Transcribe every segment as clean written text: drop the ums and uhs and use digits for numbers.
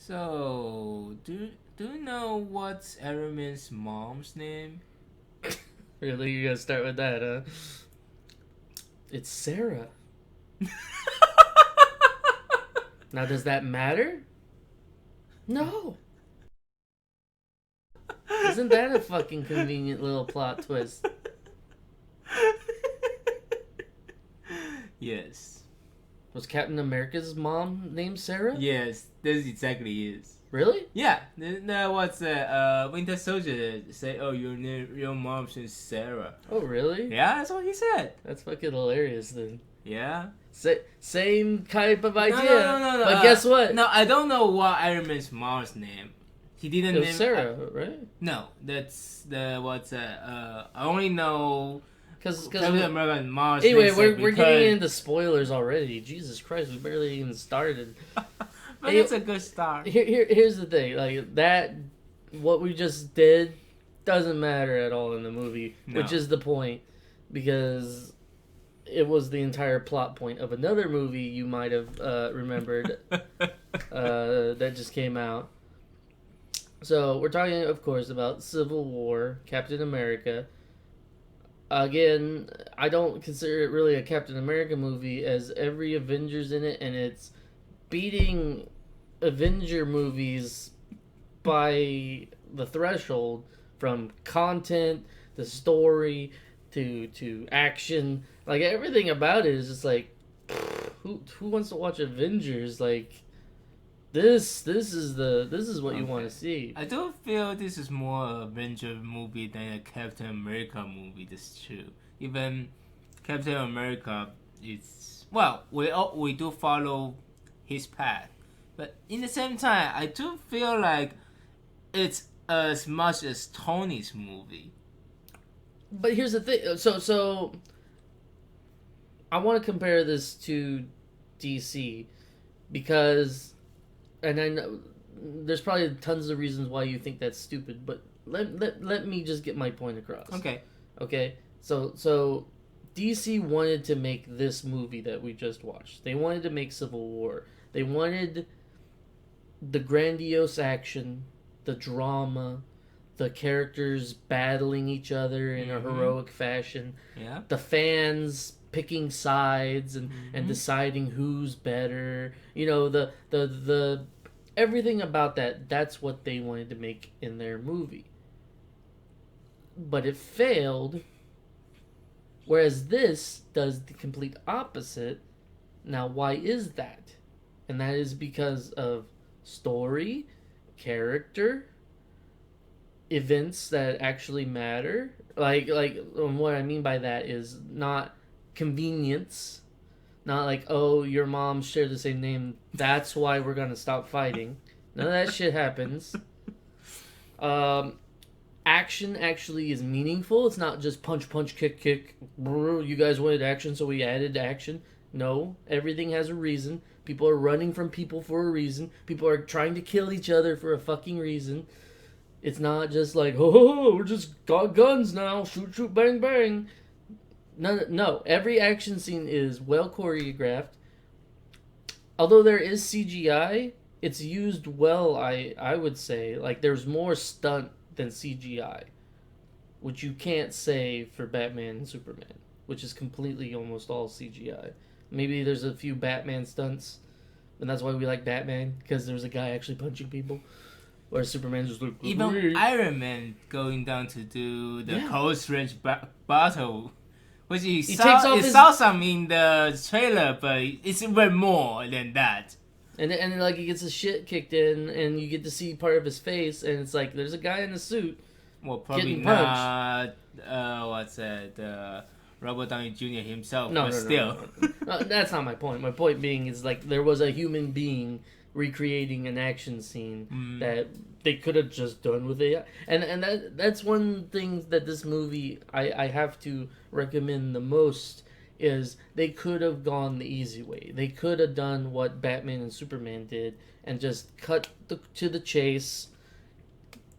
So, do you know what's Iron mom's name? Really, you gotta start with that, huh? It's Sarah. Now, does that matter? No. Isn't that a fucking convenient little plot twist? Yes. Was Captain America's mom named Sarah? Yes, this exactly is. Really? Yeah, that was Winter Soldier say, "Oh, your mom's is Sarah." Oh, really? Yeah, that's what he said. That's fucking hilarious then. Yeah. Same type of idea. No. But guess what? No, I don't know what Iron Man's mom's name. He didn't It was name Sarah, right? No, that's the what's that? I only know Because Captain America's mom's anyway, name we're getting into spoilers already. Jesus Christ, we barely even started. But it's a good start. Here's the thing, like that, what we just did doesn't matter at all in the movie, No. which is the point, because it was the entire plot point of another movie you might have remembered that just came out. So we're talking, of course, about Civil War, Captain America. Again, I don't consider it really a Captain America movie, as every Avengers in it, and it's beating Avenger movies by the threshold, from content, the story, to action. Like, everything about it is just like, who wants to watch Avengers? Like, this is what you want to see. I don't feel this is more Avenger movie than a Captain America movie. That's true. Even Captain America is, well, we do follow his path, but in the same time, I do feel like it's as much as Tony's movie. But here's the thing. So I want to compare this to DC, because, and I know there's probably tons of reasons why you think that's stupid, but let me just get my point across. Okay. Okay. So DC wanted to make this movie that we just watched. They wanted to make Civil War. They wanted the grandiose action, the drama, the characters battling each other in a heroic fashion. Yeah. The fans picking sides and deciding who's better. You know, the everything about that's what they wanted to make in their movie. But it failed. Whereas this does the complete opposite. Now, why is that? And that is because of story, character, events that actually matter. Like what I mean by that is not convenience, not like, oh, your mom share the same name, that's why we're gonna stop fighting. None of that shit happens. Action actually is meaningful. It's not just punch, kick. You guys wanted action, so we added action. No, everything has a reason. People are running from people for a reason. People are trying to kill each other for a fucking reason. It's not just like, oh, we're just got guns now. Shoot, bang, bang. No. Every action scene is well choreographed. Although there is CGI, it's used well, I would say. Like, there's more stunt than CGI, which you can't say for Batman and Superman, which is completely almost all CGI. Maybe there's a few Batman stunts, and that's why we like Batman, because there's a guy actually punching people. Or Superman just like... Even Iron Man going down to do the close range battle, which he saw some in the trailer, but it's even more than that. And like, he gets his shit kicked in, and you get to see part of his face, and it's like, there's a guy in a suit. Well, probably not. What's that? Robert Downey Jr. himself, but still. No, that's not my point. My point being is, like, there was a human being recreating an action scene that they could have just done with AI. And that's one thing that this movie I have to recommend the most, is they could have gone the easy way. They could have done what Batman and Superman did and just cut to the chase,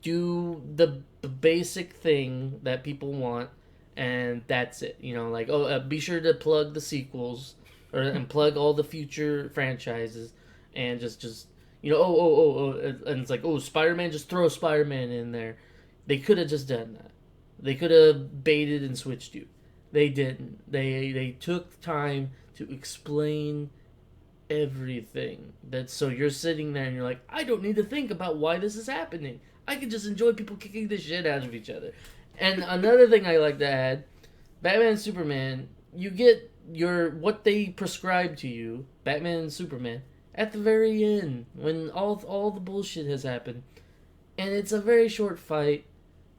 do the basic thing that people want, and that's it. You know, like, be sure to plug the sequels, and plug all the future franchises, and just You know, and it's like, oh, Spider-Man, just throw Spider-Man in there. They could have just done that. They could have baited and switched you. They didn't. They took time to explain everything. That so you're sitting there and you're like, I don't need to think about why this is happening. I can just enjoy people kicking the shit out of each other. And another thing I like to add, Batman and Superman, you get your what they prescribe to you, Batman and Superman, at the very end when all the bullshit has happened. And it's a very short fight,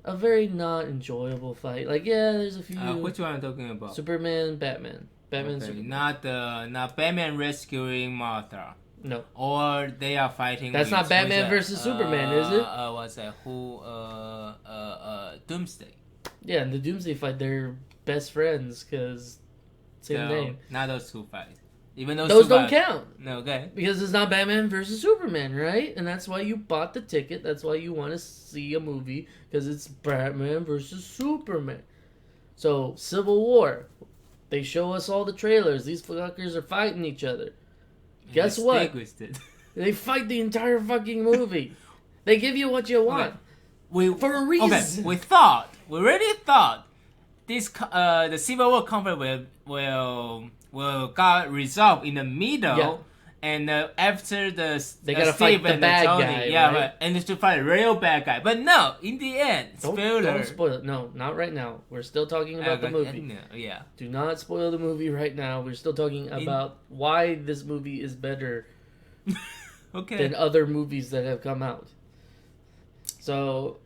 a very not enjoyable fight. Like, yeah, there's a few Which one are you talking about? Superman, Batman. Batman Okay, Superman. not Batman rescuing Martha. No. Or they are fighting. That's not Batman versus Superman, is it? What's that? Doomsday. Yeah, in the Doomsday fight, they're best friends because same name. Not those two fights. Even though those don't count. No, okay. Because it's not Batman versus Superman, right? And that's why you bought the ticket. That's why you want to see a movie because it's Batman versus Superman. So Civil War, they show us all the trailers. These fuckers are fighting each other. Guess what? They fight the entire fucking movie. They give you what you want. For a reason. Okay, we really thought this the Civil War conflict will got resolved in the middle, yeah. And after they gotta fight the bad Tony, guy, yeah, right? And to fight a real bad guy. But no, in the end, don't spoil it. No, not right now. We're still talking about the movie. No, yeah. Do not spoil the movie right now. We're still talking about why this movie is better than other movies that have come out. So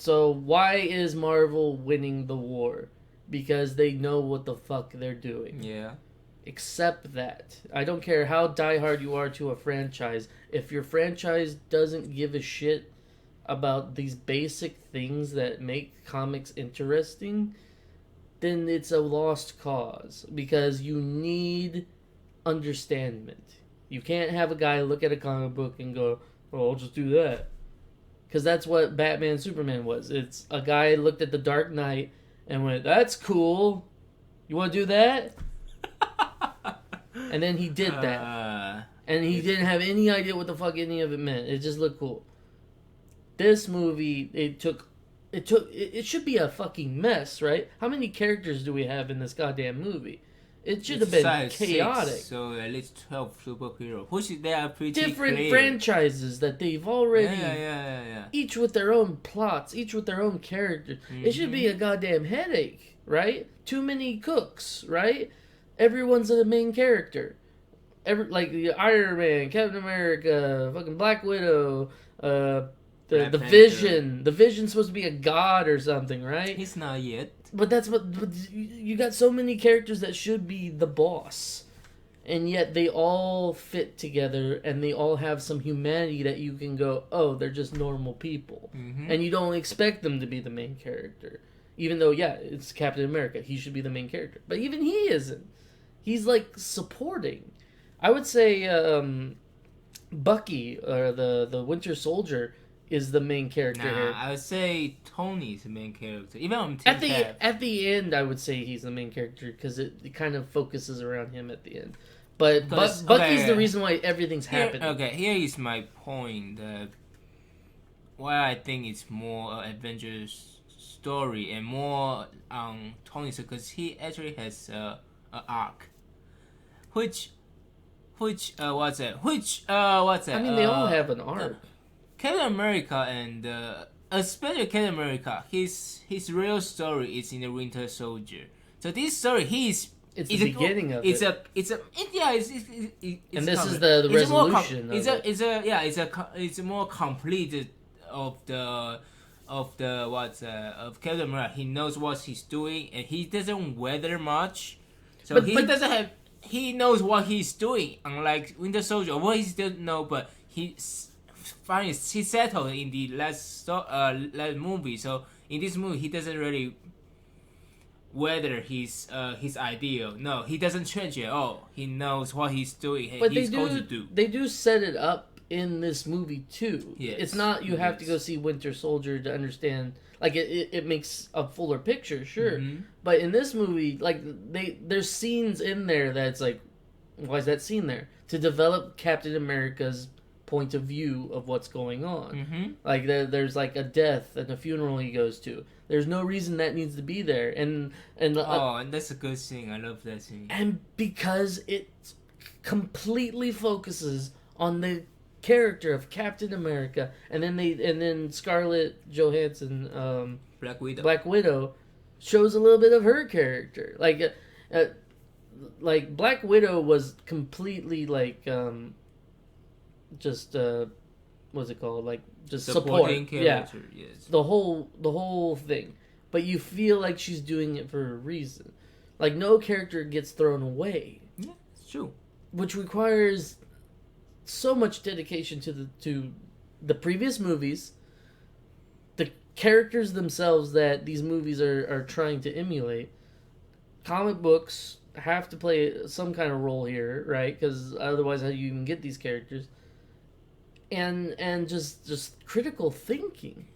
why is Marvel winning the war? Because they know what the fuck they're doing. Yeah. Accept that. I don't care how diehard you are to a franchise. If your franchise doesn't give a shit about these basic things that make comics interesting, then it's a lost cause. Because you need understanding. You can't have a guy look at a comic book and go, oh, I'll just do that. Because that's what Batman Superman was. It's a guy looked at The Dark Knight and went, that's cool. You want to do that? And then he did that. And he didn't have any idea what the fuck any of it meant. It just looked cool. This movie, it should be a fucking mess, right? How many characters do we have in this goddamn movie? It should have been chaotic. 6, so at least 12 superheroes, which they are pretty different clear. franchises that they've already Yeah. each with their own plots, each with their own characters. Mm-hmm. It should be a goddamn headache, right? Too many cooks, right? Everyone's a main character. Like the Iron Man, Captain America, fucking Black Widow, the Vision. The Vision's supposed to be a god or something, right? He's not yet. But you got so many characters that should be the boss. And yet they all fit together and they all have some humanity that you can go, oh, they're just normal people. Mm-hmm. And you don't expect them to be the main character. Even though, yeah, it's Captain America. He should be the main character. But even he isn't. He's like supporting. I would say Bucky, or the Winter Soldier, is the main character here. I would say Tony's the main character. Even on at the end, I would say he's the main character because it kind of focuses around him at the end. But Bucky's the reason why everything's happening. Okay, here is my point. Why I think it's more Avengers story and more on Tony's, because he actually has an arc, which what's that? I mean, they all have an arc. Captain America and especially Captain America, his real story is in the Winter Soldier. So this story, it's the beginning of it. It's and this is the resolution. It's more complete of Captain America. He knows what he's doing and he doesn't weather much. So he knows what he's doing. Unlike Winter Soldier, what he still know, but he settled in the last movie. So in this movie, he doesn't really weather his ideal. No, he doesn't change it at all. He knows what he's doing. But he's going to do. They do set it up in this movie too. Yes, it's not you have to go see Winter Soldier to understand. Like it makes a fuller picture, sure. Mm-hmm. But in this movie, like there's scenes in there that's like, why is that scene there? To develop Captain America's point of view of what's going on. Mm-hmm. Like there's like a death and a funeral he goes to. There's no reason that needs to be there, and and that's a good scene. I love that scene. And because it completely focuses on the character of Captain America, and then Scarlett Johansson, Black Widow, shows a little bit of her character. Like Black Widow was completely like just what's it called, like just supporting support, character, yeah, yes. the whole thing, but you feel like she's doing it for a reason. Like no character gets thrown away. Yeah, it's true. Which requires so much dedication to the previous movies, the characters themselves that these movies are trying to emulate. Comic books have to play some kind of role here, right? Because otherwise, how do you even get these characters? And just critical thinking.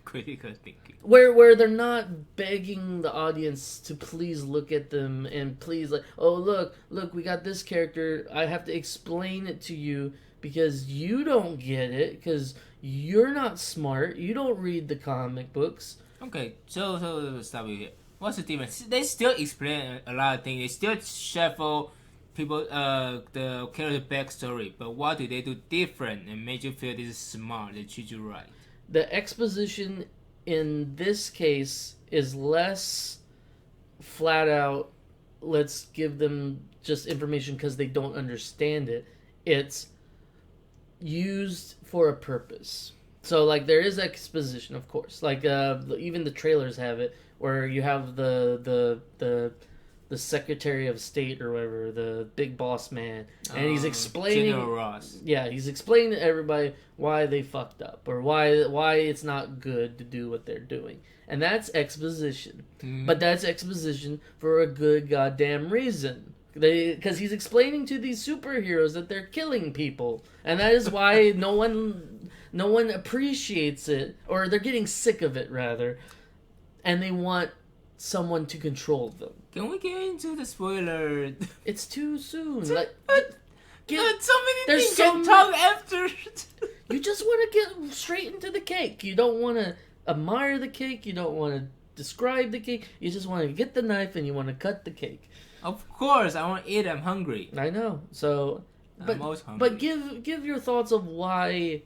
Critical thinking. Where they're not begging the audience to please look at them and please, like, oh, look, we got this character. I have to explain it to you because you don't get it, because you're not smart. You don't read the comic books. Okay, so stop you here. What's the difference? They still explain a lot of things. They still shuffle people, the character backstory. But what do they do different and make you feel this is smart? They treat you right. The exposition in this case is less flat out, let's give them just information because they don't understand it. It's used for a purpose. So, like, there is exposition, of course. Like, even the trailers have it, where you have the Secretary of State or whatever, the big boss man, and he's explaining. General Ross. Yeah, he's explaining to everybody why they fucked up or why it's not good to do what they're doing, and that's exposition. Mm-hmm. But that's exposition for a good goddamn reason. Because he's explaining to these superheroes that they're killing people, and that is why no one appreciates it, or they're getting sick of it rather, and they want someone to control them. Can we get into the spoiler? It's too soon. So many there's things so to talk after. You just want to get straight into the cake. You don't want to admire the cake. You don't want to describe the cake. You just want to get the knife and you want to cut the cake. Of course, I want to eat. I'm hungry. I know. So, I'm most hungry. But give your thoughts of why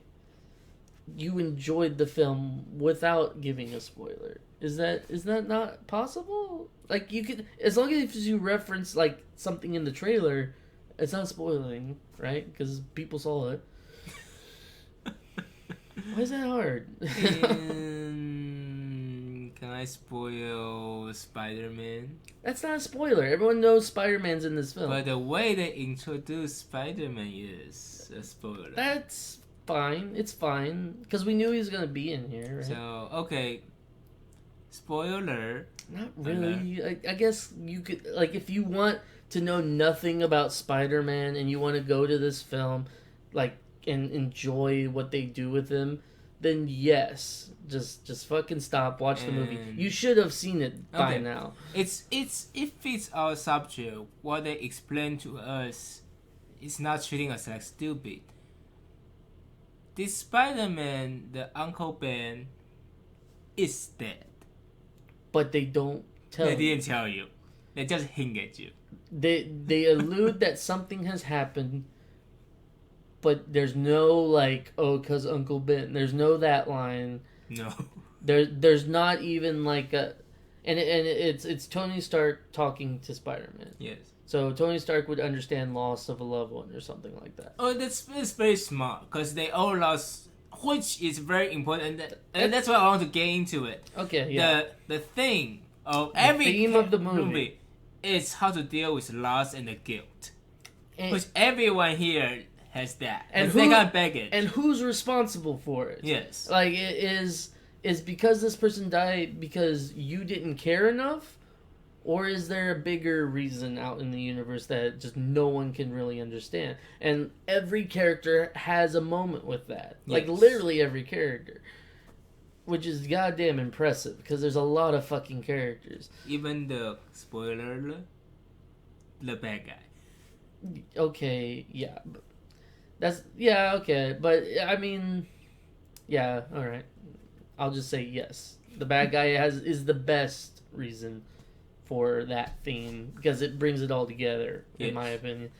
you enjoyed the film without giving a spoiler. Is that not possible? Like, you could, as long as you reference like something in the trailer, it's not spoiling, right? Because people saw it. Why is that hard? Can I spoil Spider-Man? That's not a spoiler. Everyone knows Spider-Man's in this film. But the way they introduce Spider-Man is a spoiler. That's fine. It's fine. Because we knew he was going to be in here, right? So, okay. Spoiler. Not really. I guess you could, like, if you want to know nothing about Spider-Man and you want to go to this film, like, and enjoy what they do with him, then yes, just fucking stop, watch the movie. You should have seen it by now. It fits our subject. What they explain to us is not treating us like stupid. This Spider-Man, the Uncle Ben, is dead. But they don't tell you. They didn't tell you. They just hint at you. They allude that something has happened, but there's no, like, oh, 'cause Uncle Ben. There's no that line. No. There's not even like a, and it's Tony Stark talking to Spider-Man. Yes. So Tony Stark would understand loss of a loved one or something like that. Oh, that's very smart because they all lost, which is very important, and that's why I want to get into it. Okay, yeah. The thing of the every theme of the movie is how to deal with loss and the guilt, and, which everyone here has that, and they got baggage. And who's responsible for it? Yes, like it is because this person died because you didn't care enough, or is there a bigger reason out in the universe that just no one can really understand? And every character has a moment with that. Yes. Like, literally every character. Which is goddamn impressive, because there's a lot of fucking characters. Even the, spoiler alert, the bad guy. Okay, yeah. That's yeah, okay, but I mean, yeah, all right. I'll just say yes. The bad guy is the best reason for that theme because it brings it all together, in my opinion.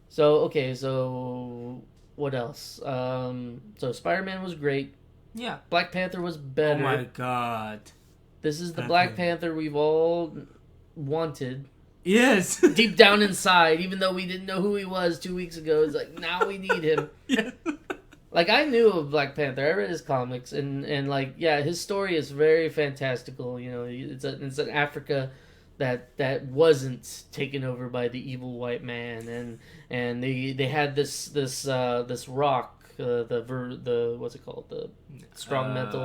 So okay, so what else? So Spider-Man was great. Yeah. Black Panther was Oh better. my god. This is the Black Panther we've all wanted. Yes. Deep down inside, even though we didn't know who he was 2 weeks ago, it's like now we need him. Yeah. Like I knew of Black Panther, I read his comics, and like yeah, his story is very fantastical. You know, it's an Africa that wasn't taken over by the evil white man, and they had this rock, the what's it called, the strong metal,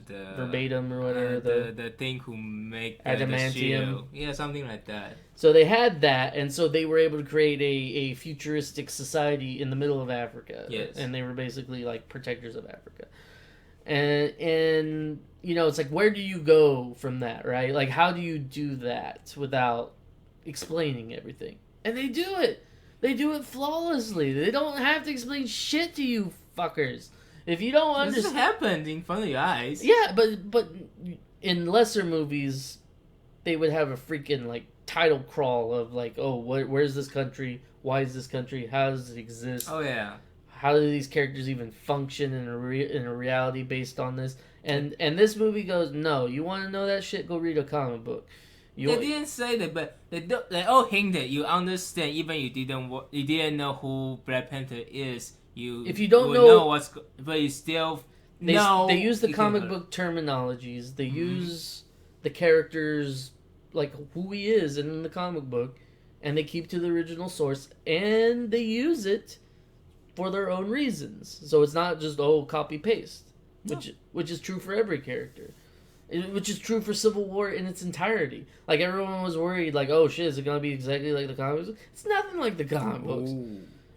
the verbatim or whatever, the thing who make adamantium. the shield. Yeah, something like that. So they had that, and so they were able to create a futuristic society in the middle of Africa. Yes. And they were basically like protectors of Africa. And you know, it's like, where do you go from that, right? Like, how do you do that without explaining everything? And they do it. They do it flawlessly. They don't have to explain shit to you fuckers. If you don't This understand, happened in front of your eyes. yeah, but in lesser movies, they would have a freaking like title crawl of like, oh, where's this country? Why is this country? How does it exist? Oh yeah. How do these characters even function in a reality based on this? And this movie goes, no, you want to know that shit? Go read a comic book. They didn't say that, but they all hinted. You understand, even you didn't know who Black Panther is. If you don't know but you still know. They use the comic book terminologies. They use the characters like who he is in the comic book, and they keep to the original source, and they use it for their own reasons. So it's not just copy paste, which is true for every character. Which is true for Civil War in its entirety. Like, everyone was worried, like, oh shit, is it gonna be exactly like the comic books? It's nothing like the comic books.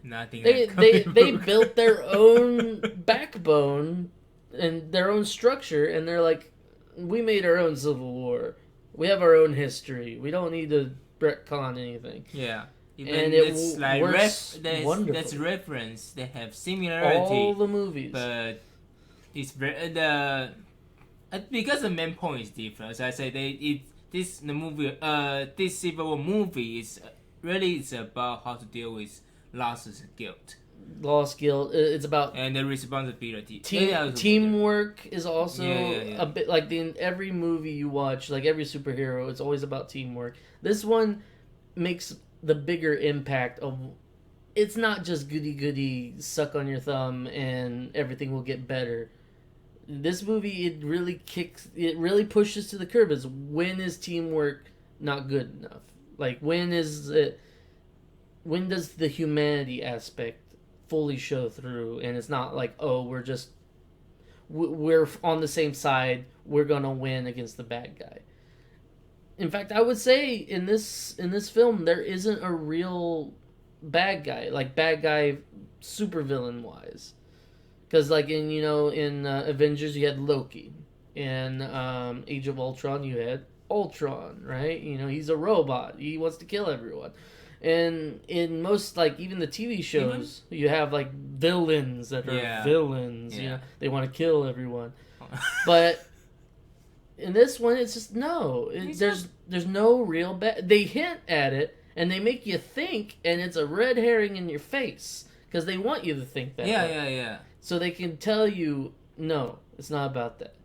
Nothing. They built their own backbone and their own structure, and they're like, we made our own Civil War. We have our own history. We don't need to retcon anything. Yeah. Even and it's like works wonderful. That's reference. They have similarity. All the movies. But it's because the main point is different. As I say, this Civil War movie is really it's about how to deal with losses and guilt. Lost guilt. It's about and the responsibility. Teamwork is also a bit like in every movie you watch, like every superhero, it's always about teamwork. This one makes the bigger impact of it's not just goody suck on your thumb and everything will get better. This movie, it really pushes to the curb is when is teamwork not good enough? Like when does the humanity aspect fully show through, and it's not like, oh, we're on the same side, we're gonna win against the bad guy. In fact, I would say in this film there isn't a real bad guy, like bad guy supervillain wise, because like in Avengers you had Loki, in Age of Ultron you had Ultron, right? He's a robot, he wants to kill everyone. And in most, like, even the TV shows, you have, like, villains that are villains. Yeah. They want to kill everyone. But in this one, it's just, no. There's no real bad... They hint at it, and they make you think, and it's a red herring in your face. Because they want you to think that. Yeah. So they can tell you, no, it's not about that.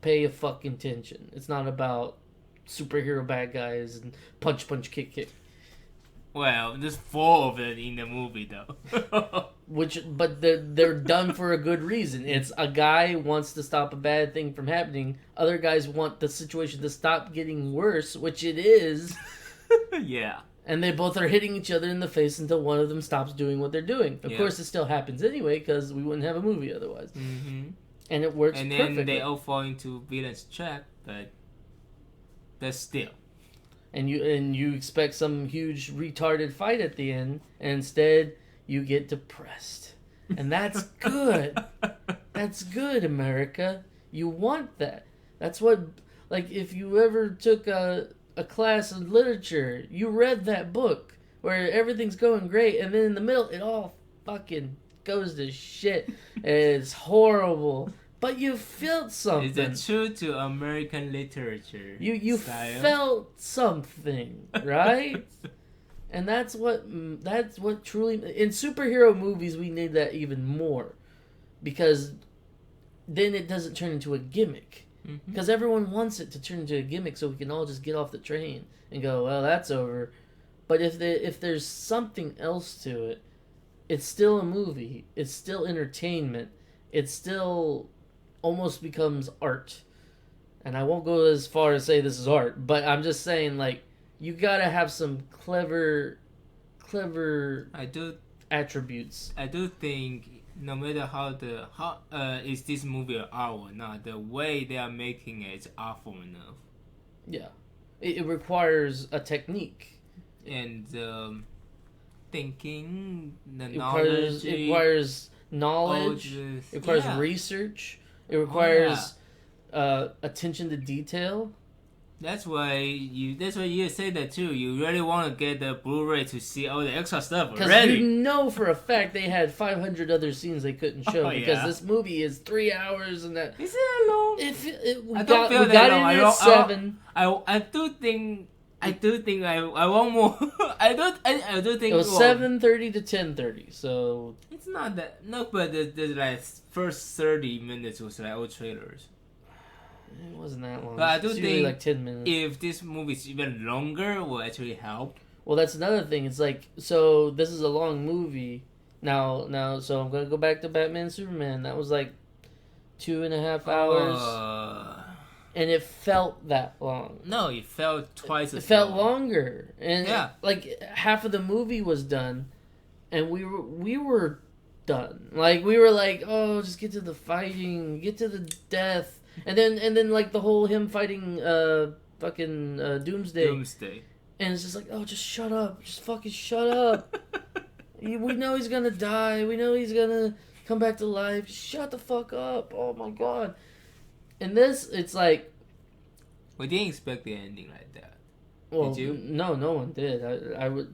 Pay a fucking attention. It's not about superhero bad guys and punch, kick. Well, there's 4 of them in the movie, though. But they're done for a good reason. It's a guy wants to stop a bad thing from happening. Other guys want the situation to stop getting worse, which it is. Yeah. And they both are hitting each other in the face until one of them stops doing what they're doing. Of course, it still happens anyway, because we wouldn't have a movie otherwise. Mm-hmm. And it works perfectly. And then they all fall into villain's trap, but still. And you expect some huge retarded fight at the end, and instead you get depressed. And that's good. That's good, America. You want that. That's what, like, if you ever took a class in literature, you read that book where everything's going great, and then in the middle it all fucking goes to shit. It's horrible. But you felt something. It's a true to American literature. You style. felt something, right? And that's what truly in superhero movies we need that even more, because then it doesn't turn into a gimmick. Because everyone wants it to turn into a gimmick, so we can all just get off the train and go, well, that's over. But if there's something else to it, it's still a movie. It's still entertainment. It still almost becomes art. And I won't go as far as say this is art, but I'm just saying, like, you gotta have some clever attributes. I do think no matter how is this movie art or not, the way they are making it is artful enough. Yeah, it requires a technique and thinking, the knowledge. It requires knowledge. It requires research. It requires attention to detail. That's why you say that too. You really want to get the Blu-ray to see all the extra stuff already. Because you know for a fact they had 500 other scenes they couldn't show because this movie is 3 hours and that. Is it long? We got it in at 7. I do think I want more. I do think it was 7:30 to 10:30. So it's not that but the like first 30 minutes was like all trailers. It wasn't that long. But I do think like 10 minutes. If this movie is even longer, will actually help. Well, that's another thing. It's like, so this is a long movie. Now, so I'm gonna go back to Batman Superman. That was like 2.5 hours. And it felt that long. No, it felt twice as long. It felt longer. And like half of the movie was done and we were done. Like we were like, oh, just get to the fighting, get to the death. And then like the whole him fighting fucking Doomsday. And it's just like, oh, just shut up. Just fucking shut up. We know he's gonna die. We know he's gonna come back to life. Just shut the fuck up. Oh my god. And this, it's like... We didn't expect the ending like that. Well, did you? No one did.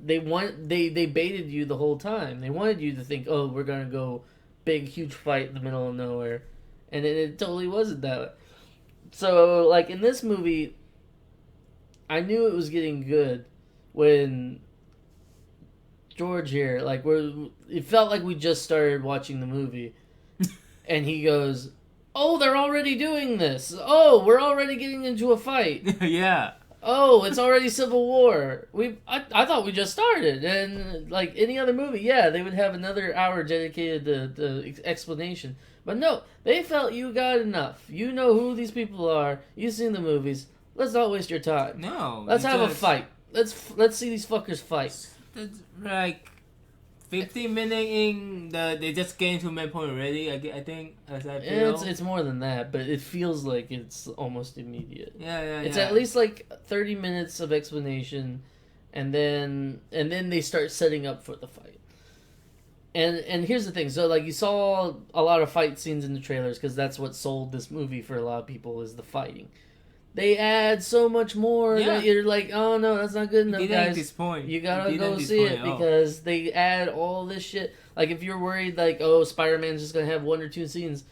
They baited you the whole time. They wanted you to think, oh, we're gonna go big, huge fight in the middle of nowhere. And it totally wasn't that. So, like, in this movie, I knew it was getting good when George here, like, it felt like we just started watching the movie. And he goes, oh, they're already doing this. Oh, we're already getting into a fight. Yeah. Oh, it's already Civil War. I thought we just started. And, like, any other movie, yeah, they would have another hour dedicated to explanation. But no, they felt you got enough. You know who these people are. You've seen the movies. Let's not waste your time. No. Let's have a fight. Let's see these fuckers fight. That's like 15 minutes in, they just get into main point already. I think as I feel. It's more than that, but it feels like it's almost immediate. Yeah. It's at least like 30 minutes of explanation, and then they start setting up for the fight. And here's the thing. So, like, you saw a lot of fight scenes in the trailers because that's what sold this movie for a lot of people is the fighting. They add so much more that you're like, oh, no, that's not good enough, guys. You gotta go see it because they add all this shit. Like, if you're worried, like, oh, Spider-Man's just gonna have 1 or 2 scenes.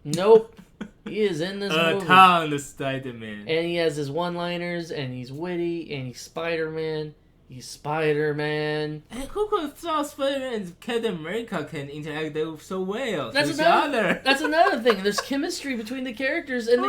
Nope. He is in this movie. Ton of Spider-Man. And he has his one-liners, and he's witty, and he's Spider-Man. He's Spider-Man. And who could have thought Spider-Man and Captain America can interact so well with each other? That's another thing. There's chemistry between the characters, and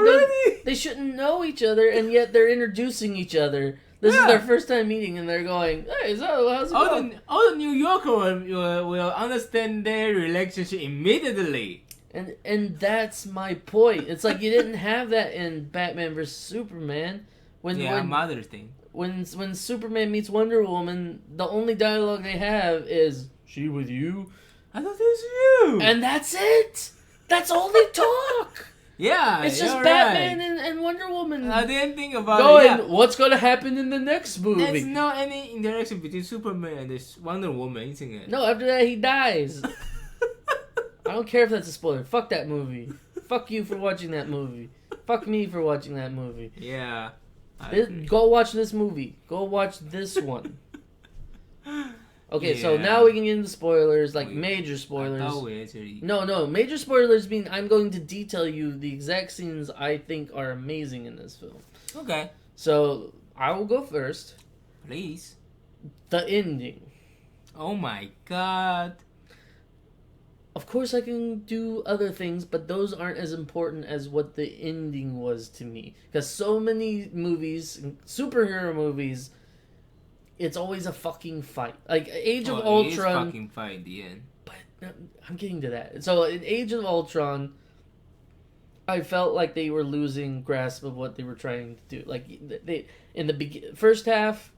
they shouldn't know each other, and yet they're introducing each other. This is their first time meeting, and they're going, hey, so how's it going? All the New Yorkers will understand their relationship immediately. And that's my point. It's like you didn't have that in Batman vs. Superman. Mother thing. When Superman meets Wonder Woman, the only dialogue they have is, she with you? I thought it was you. And that's it. That's all they talk. Yeah, it's just Batman and Wonder Woman. I didn't think about it. What's going to happen in the next movie? There's not any interaction between Superman and this Wonder Woman, isn't it? No, after that he dies. I don't care if that's a spoiler. Fuck that movie. Fuck you for watching that movie. Fuck me for watching that movie. Yeah. Go watch this movie. Go watch this one. Okay, so Yeah. now we can get into spoilers, like We- major I spoilers. thought we actually. No, major spoilers mean I'm going to detail you the exact scenes I think are amazing in this film. Okay, So I will go first. please. The ending. Oh my god. Of course, I can do other things, but those aren't as important as what the ending was to me. Because so many movies, superhero movies, it's always a fucking fight. Like Age of Well, it is Ultron. fucking fight at the end. But I'm getting to that. So in Age of Ultron, I felt like they were losing grasp of what they were trying to do. Like they in the first half,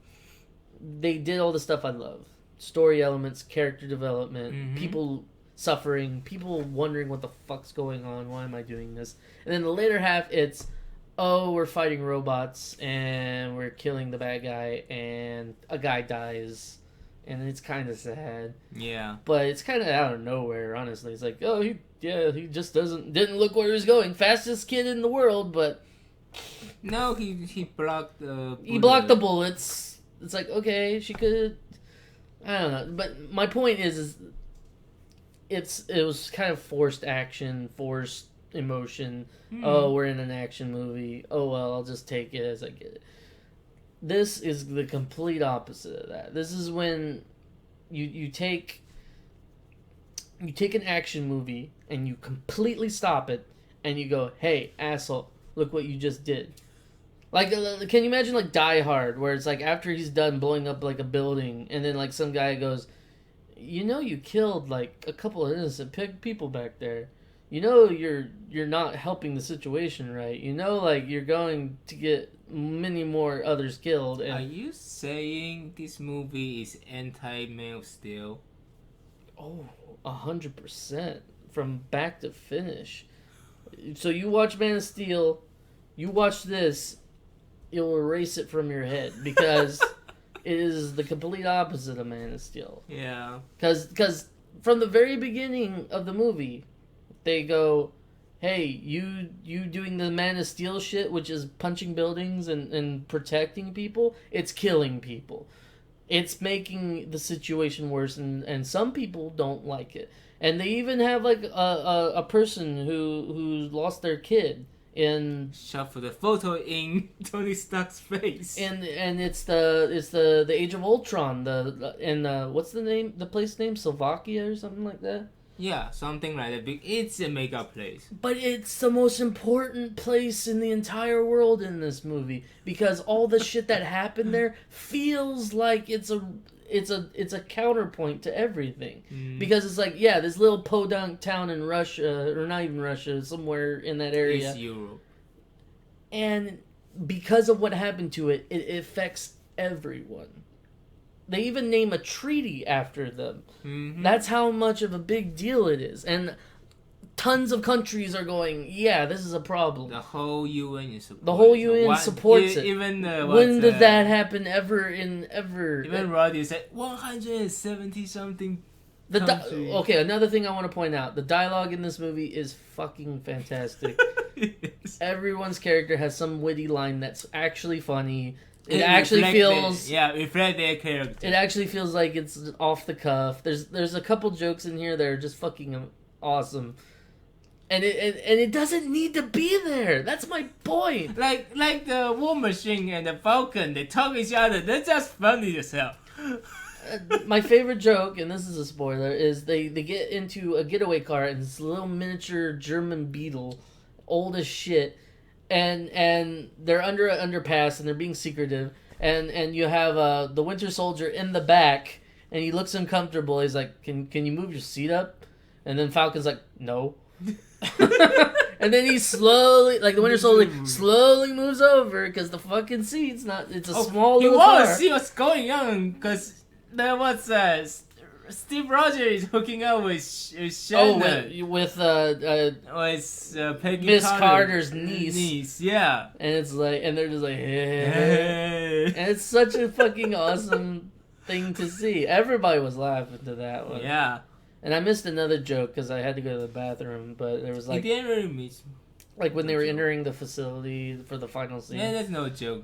they did all the stuff I love: story elements, character development, Mhm. people suffering, people wondering what the fuck's going on. Why am I doing this? And then the later half, it's we're fighting robots and we're killing the bad guy and a guy dies, and it's kind of sad. Yeah. But it's kind of out of nowhere, honestly. It's like, he just didn't look where he was going. Fastest kid in the world, but No, he blocked the. he blocked the bullets. It's like, okay, she could. I don't know, but my point is it was kind of forced action, forced emotion. Oh, we're in an action movie. Oh well, I'll just take it as I get it. This is the complete opposite of that. This is when you take an action movie and you completely stop it and you go, "Hey, asshole, look what you just did." Like, can you imagine like Die Hard, where it's like after he's done blowing up like a building, and then like some guy goes, you killed like a couple of innocent people back there. You're not helping the situation, right? Like you're going to get many more others killed. Are And you saying this movie is anti-Man of Steel? 100% from back to finish. So you watch Man of Steel, you watch this, you'll erase it from your head because it is the complete opposite of Man of Steel. Yeah. Because from the very beginning of the movie, they go, hey, you doing the Man of Steel shit, which is punching buildings and protecting people, it's killing people. It's making the situation worse, and some people don't like it. And they even have like a person who lost their kid in Shot for the photo in Tony Stark's face. and it's the Age of Ultron, what's the name, the place name, Slovakia or something like that. Yeah, something like that. It's a mega place. But it's the most important place in the entire world in this movie because all the shit that happened there feels like it's a counterpoint to everything. Because it's like, yeah, this little podunk town in Russia, or not even Russia, somewhere in that area. It's Europe. And because of what happened to it, it affects everyone. They even name a treaty after them. Mm-hmm. That's how much of a big deal it is. And tons of countries are going, yeah, this is a problem. The whole UN is supports. The whole UN supports it. Even When did that happen ever? Even Roddy said 170 something. Okay, another thing I want to point out. The dialogue in this movie is fucking fantastic. Everyone's character has some witty line that's actually funny. It actually feels... reflect their character. It actually feels like it's off the cuff. There's a couple jokes in here that are just fucking awesome. And it doesn't need to be there. That's my point. Like the War Machine and the Falcon, they talk each other. They're just funny as hell. My favorite joke, and this is a spoiler, is they get into a getaway car and this little miniature German Beetle, old as shit, and they're under an underpass and they're being secretive, and you have the Winter Soldier in the back, and he looks uncomfortable. He's like, "Can you move your seat up?" And then Falcon's like, "No." And then he slowly, like the Winter Soldier, slowly moves over because the fucking seat's not. It's a small little car. You want to see what's going on because there was Steve Rogers is hooking up with Shannon. With Peggy Miss Carter's niece. Yeah. And it's like, and they're just like, hey. And it's such a fucking awesome thing to see. Everybody was laughing to that one. Yeah. And I missed another joke because I had to go to the bathroom, but there was like... You didn't really miss. Like when they No were joke. entering the facility for the final scene. Yeah, that's no joke.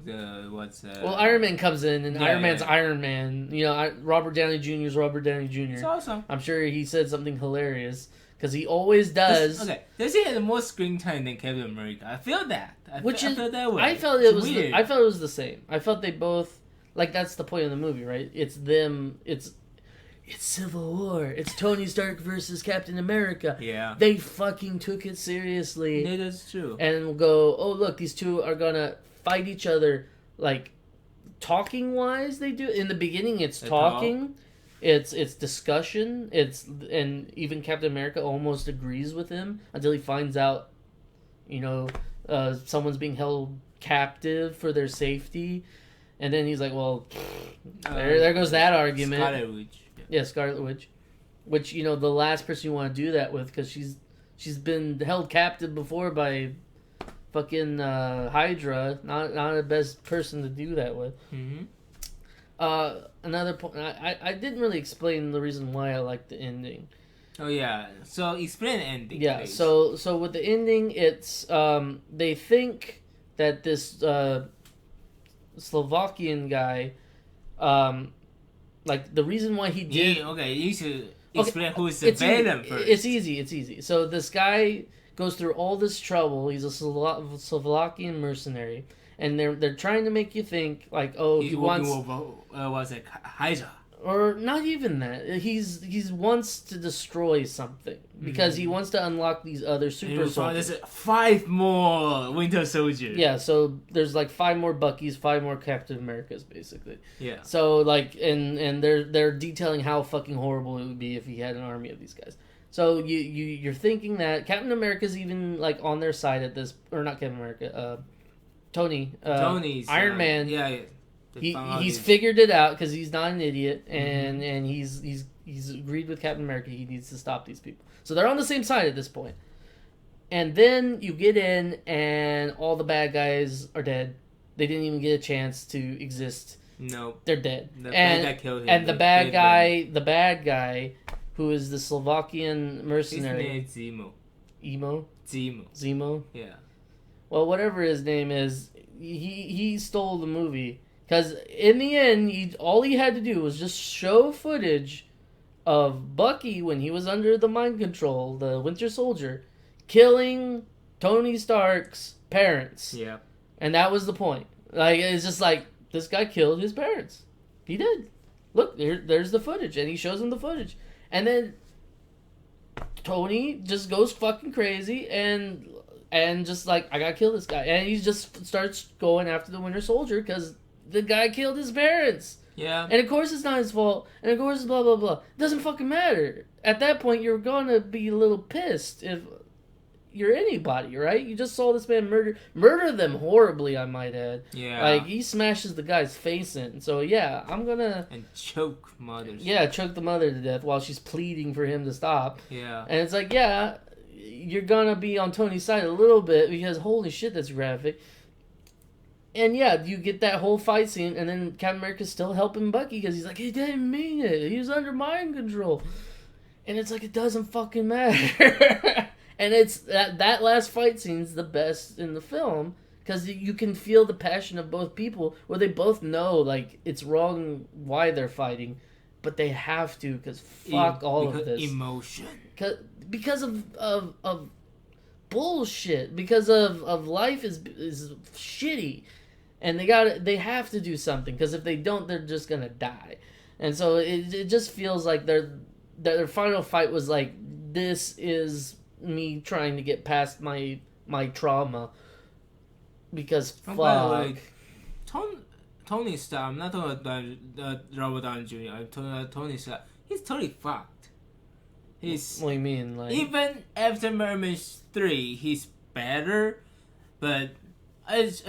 What's Well, Iron Man comes in, and Yeah, Iron Man's yeah. Iron Man. You know, Robert Downey Jr. is Robert Downey Jr. It's awesome. I'm sure he said something hilarious because he always does. Okay, does he have more screen time than Captain America? I feel that. I feel that way. I felt It's it was. weird. I felt it was the same. I felt they both like that's the point of the movie, right? It's them. It's Civil War. It's Tony Stark versus Captain America. Yeah. They fucking took it seriously. Yeah, that's true. And go, oh look, these two are gonna fight each other. Like talking wise, they do. In the beginning, it's They talking, it's discussion, and even Captain America almost agrees with him until he finds out, you know, someone's being held captive for their safety, and then he's like, well, there goes that argument. Scarlet Witch. Yeah, Scarlet Witch, which you know the last person you want to do that with because she's been held captive before by fucking Hydra. Not the best person to do that with. Mm-hmm. Another point, I didn't really explain the reason why I liked the ending. Oh yeah. So explain the ending. Yeah, please. so with the ending, it's they think that this Slovakian guy, like the reason why he did. Yeah, okay, you should explain who's the It's villain first. It's easy. So this guy goes through all this trouble. He's a Slovakian mercenary, and they're trying to make you think like, oh, He's he working wants, with, was it Hydra? or not even that. He's wants to destroy something because he wants to unlock these other super soldiers. There's 5 more Winter Soldiers. Yeah, so there's like 5 more Buckys, 5 more Captain Americas, basically. Yeah. So like, and they're detailing how fucking horrible it would be if he had an army of these guys. So you're thinking that Captain America's even like on their side at this, or not Captain America, Tony, Tony's Iron Man. Yeah. He's figured it out because he's not an idiot, and he's agreed with Captain America. He needs to stop these people. So they're on the same side at this point. And then you get in, and all the bad guys are dead. They didn't even get a chance to exist. No. They're dead. The bad guy killed him. And the bad guy, who is the Slovakian mercenary, His name is Emo, Zemo. Yeah. Well, whatever his name is, he stole the movie. Because in the end, all he had to do was just show footage of Bucky when he was under the mind control, the Winter Soldier, killing Tony Stark's parents. Yeah. And that was the point. Like, it's just like, this guy killed his parents. He did. Look, there's the footage. And he shows him the footage. And then Tony just goes fucking crazy and just like, I gotta kill this guy. And he just starts going after the Winter Soldier because the guy killed his parents. Yeah. And of course it's not his fault. And of course blah, blah, blah. It doesn't fucking matter. At that point, you're gonna be a little pissed if you're anybody, right? You just saw this man murder them horribly, I might add. Yeah. Like, he smashes the guy's face in. So, yeah, I'm gonna... And choke mothers. Yeah, choke the mother to death while she's pleading for him to stop. Yeah. And it's like, yeah, you're gonna be on Tony's side a little bit because holy shit, that's graphic. And yeah, you get that whole fight scene, and then Captain America's still helping Bucky because he's like, he didn't mean it. He was under mind control. And it's like, it doesn't fucking matter. And it's that last fight scene's the best in the film because you can feel the passion of both people where they both know, like, it's wrong why they're fighting, but they have to because fuck all of this. Emotion. Because of bullshit. Because of life is shitty. And they have to do something because if they don't, they're just gonna die. And so it just feels like their final fight was like, this is me trying to get past my trauma because fuck. By the way, Tony Stark, I'm not talking about Robert Downey Jr., I'm talking about Tony Stark. He's totally fucked. He's What do you mean? Like, even after Merman 3, he's better, but as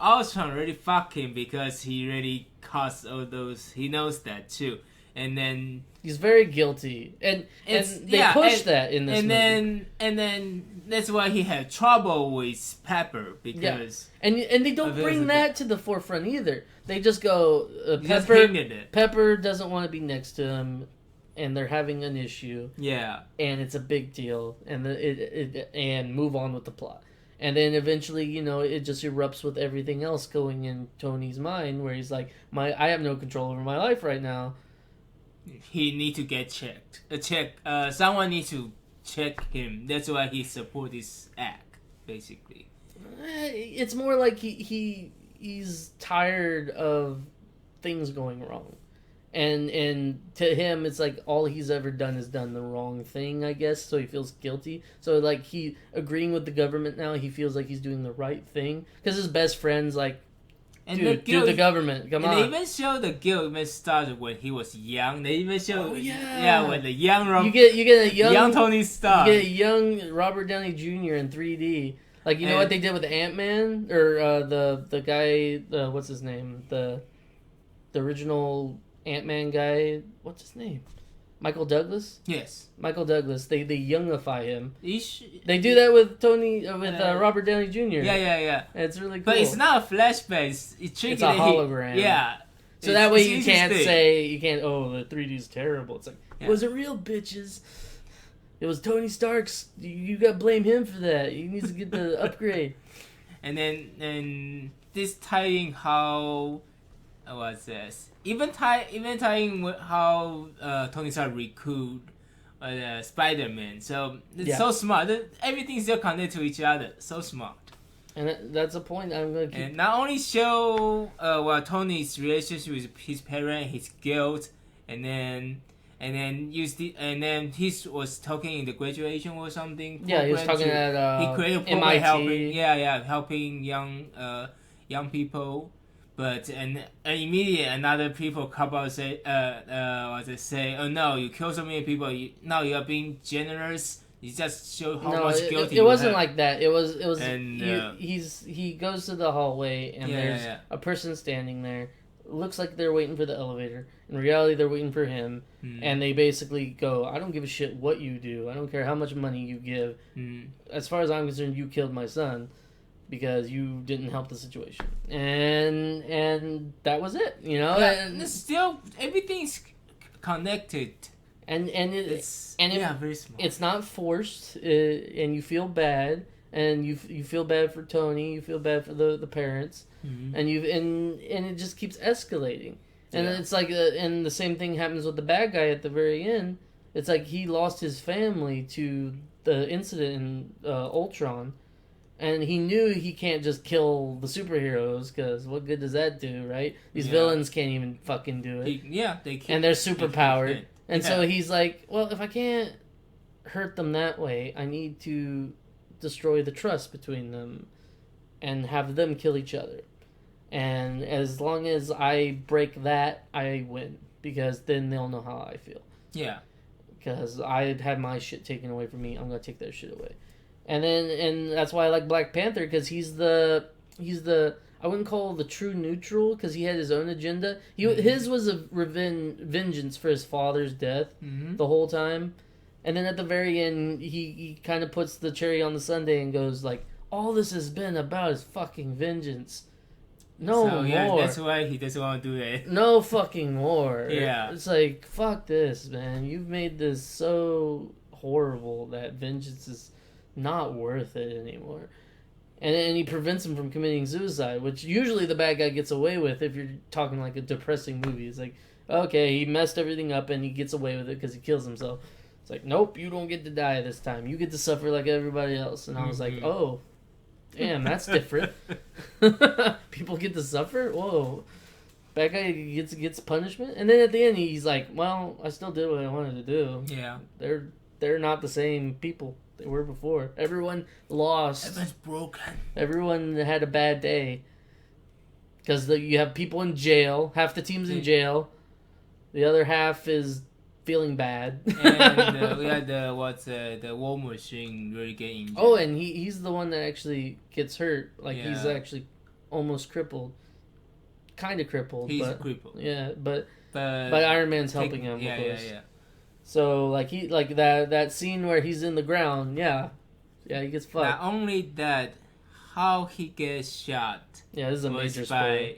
Ultron really fuck him because he really caused all those. He knows that too, and then he's very guilty, and they push that in this movie. And then that's why he had trouble with Pepper because and they don't bring that to the forefront either. They just go just hinted it. Pepper doesn't want to be next to him, and they're having an issue. Yeah, and it's a big deal, and and move on with the plot. And then eventually, it just erupts with everything else going in Tony's mind, where he's like, I have no control over my life right now. He need to get checked. Someone needs to check him. That's why he support this act, basically. It's more like he's tired of things going wrong. And to him, it's like all he's ever done is done the wrong thing, I guess. So he feels guilty. So like he agreeing with the government now, he feels like he's doing the right thing because his best friend's like, dude, the government, come on. They even show the guilt even started when he was young. They even show, when the young you get a young Tony Stark. You get a young Robert Downey Jr. in 3D. Like you know what they did with Ant-Man or the guy, what's his name, the original Ant-Man guy, what's his name? Michael Douglas? Yes. Michael Douglas. They youngify him. They do that with Robert Downey Jr. Yeah. It's really cool. But it's not a flashback. It's a hologram. Yeah. So that way you can't, oh, the 3D's terrible. It's like, was it real, bitches? It was Tony Stark's. You got to blame him for that. He needs to get the upgrade. And this tying how... What's this? Even tying with how Tony Stark recruit Spider-Man. So it's so smart. Everything's still connected to each other. So smart. And that's a point I'm gonna keep. And not only show Tony's relationship with his parent, his guilt, and then he was talking in the graduation or something. Yeah, he was talking at he created a program helping young people. But immediately another people come out and say, oh no, you killed so many people. Now you are being generous. You just show how much guilty. It wasn't like that. It was. And, he goes to the hallway and there's a person standing there. Looks like they're waiting for the elevator. In reality, they're waiting for him. And they basically go, I don't give a shit what you do. I don't care how much money you give. As far as I'm concerned, you killed my son. Because you didn't help the situation, and that was it, And still, everything's connected, and it's very smart. It's not forced, and you feel bad, and you feel bad for Tony, you feel bad for the parents, and and it just keeps escalating, and it's like, and the same thing happens with the bad guy at the very end. It's like he lost his family to the incident in Ultron. And he knew he can't just kill the superheroes, because what good does that do, right? These villains can't even fucking do it. They can't. And they're superpowered. So he's like, well, if I can't hurt them that way, I need to destroy the trust between them and have them kill each other. And as long as I break that, I win. Because then they'll know how I feel. Yeah. Because I had my shit taken away from me, I'm going to take their shit away. And that's why I like Black Panther, because he's the I wouldn't call the true neutral, because he had his own agenda. His was a vengeance for his father's death the whole time, and then at the very end he kind of puts the cherry on the sundae and goes like, all this has been about is fucking vengeance. No more. That's why he doesn't want to do it. No fucking more. Yeah. It's like, fuck this, man. You've made this so horrible that vengeance is not worth it anymore. And he prevents him from committing suicide, which usually the bad guy gets away with if you're talking like a depressing movie. It's like, okay, he messed everything up and he gets away with it because he kills himself. It's like, nope, you don't get to die this time. You get to suffer like everybody else. And I was like, oh, damn, that's different. People get to suffer? Whoa. Bad guy gets punishment? And then at the end he's like, well, I still did what I wanted to do. Yeah. They're not the same people they were before. Everyone lost. Everyone's broken. Everyone had a bad day. Because you have people in jail. Half the team's in jail. The other half is feeling bad. And we had the War Machine really getting injured. Oh, and he's the one that actually gets hurt. Like, he's actually almost crippled. Kind of crippled. He's crippled. Yeah, but Iron Man's helping him, of course. Yeah. So, like that scene where he's in the ground, yeah, he gets fucked. Not only that, how he gets shot. Yeah, this is a major spoiler.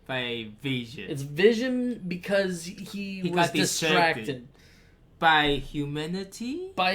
By Vision. It's Vision because he was distracted by humanity, by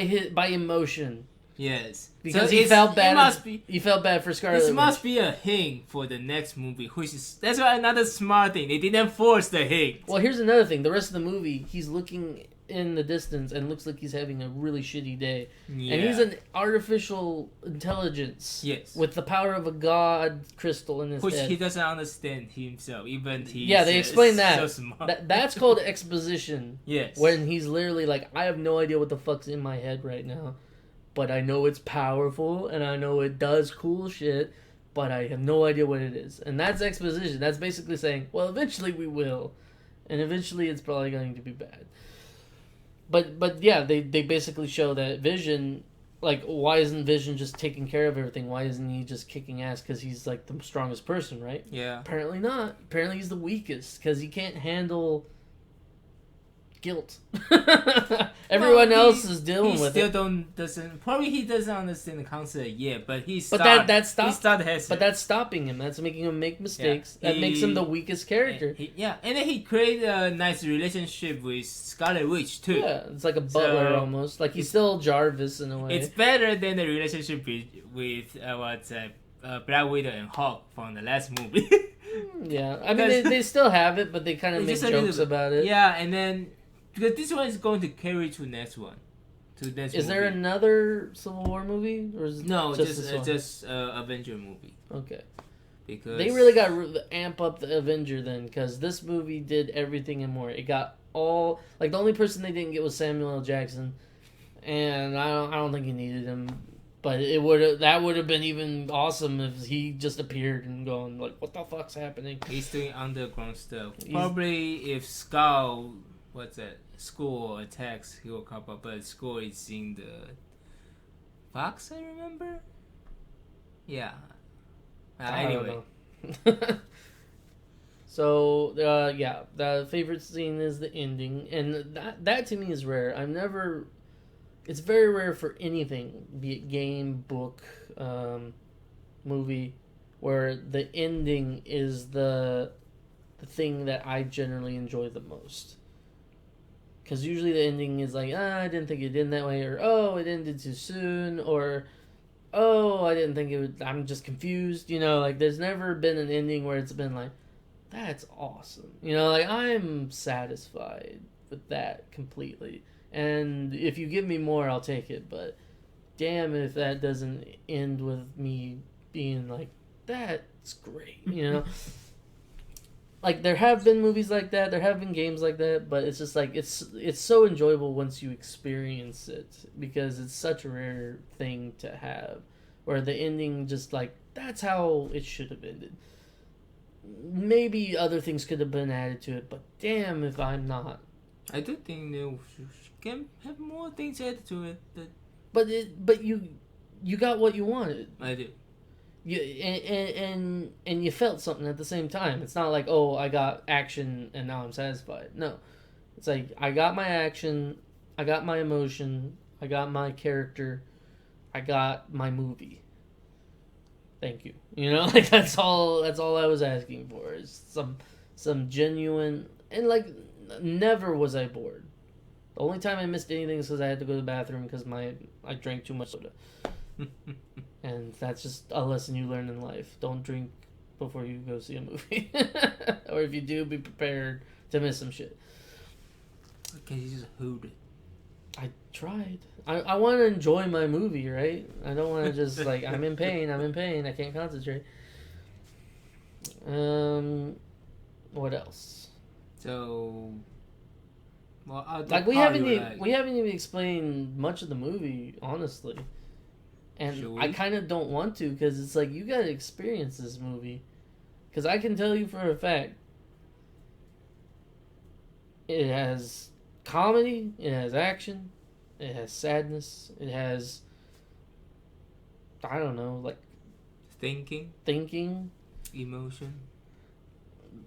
emotion. Yes. Because So he felt It bad. must be. He felt bad for Scarlet This Witch. must be a hint for the next movie, which is that's why another smart thing. They didn't force the hint. Well, here's another thing. The rest of the movie, he's looking in the distance and looks like he's having a really shitty day. Yeah. And he's an artificial intelligence. Yes. With the power of a god crystal in his Which head. he doesn't understand himself, even he. Yeah, they explain that. So smart. That's called exposition. Yes. When he's literally like, I have no idea what the fuck's in my head right now, but I know it's powerful and I know it does cool shit, but I have no idea what it is. And that's exposition. That's basically saying, well, eventually we will, and eventually it's probably going to be bad. But yeah, they basically show that Vision, like, why isn't Vision just taking care of everything? Why isn't he just kicking ass because he's like the strongest person, right? Yeah. Apparently not. Apparently he's the weakest because he can't handle guilt. Everyone else is dealing with He it. still doesn't he doesn't understand the concept yet, but he But started. that stops. He started hesitant. But that's stopping him. That's making him make mistakes. Yeah. That makes him the weakest character. And then he created a nice relationship with Scarlet Witch too. Yeah, it's like a butler So, almost. Like he's still Jarvis in a way. It's better than the relationship with Black Widow and Hawk from the last movie. Yeah, I mean they still have it, but they kind of make Just a little jokes bit. about it. Yeah, and then because this one is going to carry to next one, Is there another Civil War movie, or is it No, just this one? just Avenger movie. Okay. Because They really got to amp up the Avenger then, because this movie did everything and more. It got all the only person they didn't get was Samuel L. Jackson, and I don't think he needed him. But that would have been even awesome if he just appeared and going like, "What the fuck's happening?" He's doing underground stuff. Probably if Skull, Skull attacks, he will come up. But Skull is in the Fox, I remember. Yeah. Anyway. So yeah, the favorite scene is the ending, and that to me is rare. It's very rare for anything, be it game, book, movie, where the ending is the thing that I generally enjoy the most. Because usually the ending is like, I didn't think it ended that way, or oh, it ended too soon, or oh, I didn't think it would, I'm just confused. There's never been an ending where it's been like, that's awesome. I'm satisfied with that completely. And if you give me more, I'll take it. But damn if that doesn't end with me being like, that's great, Like, there have been movies like that, there have been games like that, but it's just like, it's so enjoyable once you experience it, because it's such a rare thing to have, where the ending just like, that's how it should have ended. Maybe other things could have been added to it, but damn if I'm not. I do think they can have more things added to it. But you got what you wanted. I do. And you felt something at the same time. It's not like, oh, I got action and now I'm satisfied. No. It's like, I got my action, I got my emotion, I got my character, I got my movie. Thank you. That's all I was asking for, is some genuine, and never was I bored. The only time I missed anything is because I had to go to the bathroom because I drank too much soda. And that's just a lesson you learn in life. Don't drink before you go see a movie. Or if you do, be prepared to miss some shit. Okay, you just hooted. I tried. I want to enjoy my movie, right? I don't want to just I'm in pain, I can't concentrate. What else? So, well, we haven't even explained much of the movie, honestly. And I kind of don't want to, because it's like, you gotta experience this movie. Because I can tell you for a fact, it has comedy, it has action, it has sadness, it has, I don't know, thinking, emotion.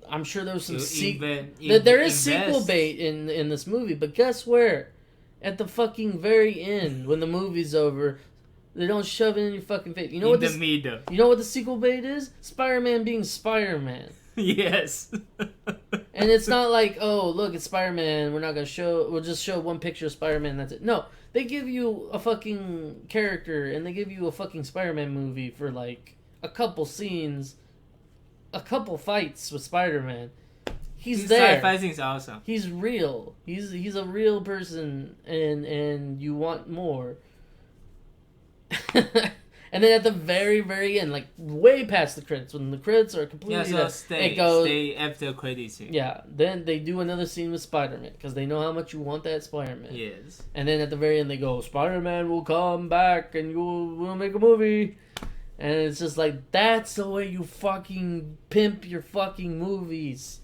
I'm sure there was some there is sequel bait in this movie, but guess where? At the fucking very end, when the movie's over, they don't shove it in your fucking face. You know what the sequel bait is? Spider-Man being Spider-Man. Yes. And it's not like, oh, look, it's Spider-Man. We'll just show one picture of Spider-Man. That's it. No, they give you a fucking character and they give you a fucking Spider-Man movie for like a couple scenes, a couple fights with Spider-Man. He's there. Fighting's awesome. He's real. He's a real person, and you want more. And then at the very, very end, like way past the credits, when the credits are completely stay after credits. Yeah, then they do another scene with Spider-Man because they know how much you want that Spider-Man. Yes. And then at the very end, they go, Spider-Man will come back and we'll make a movie. And it's just like, that's the way you fucking pimp your fucking movies.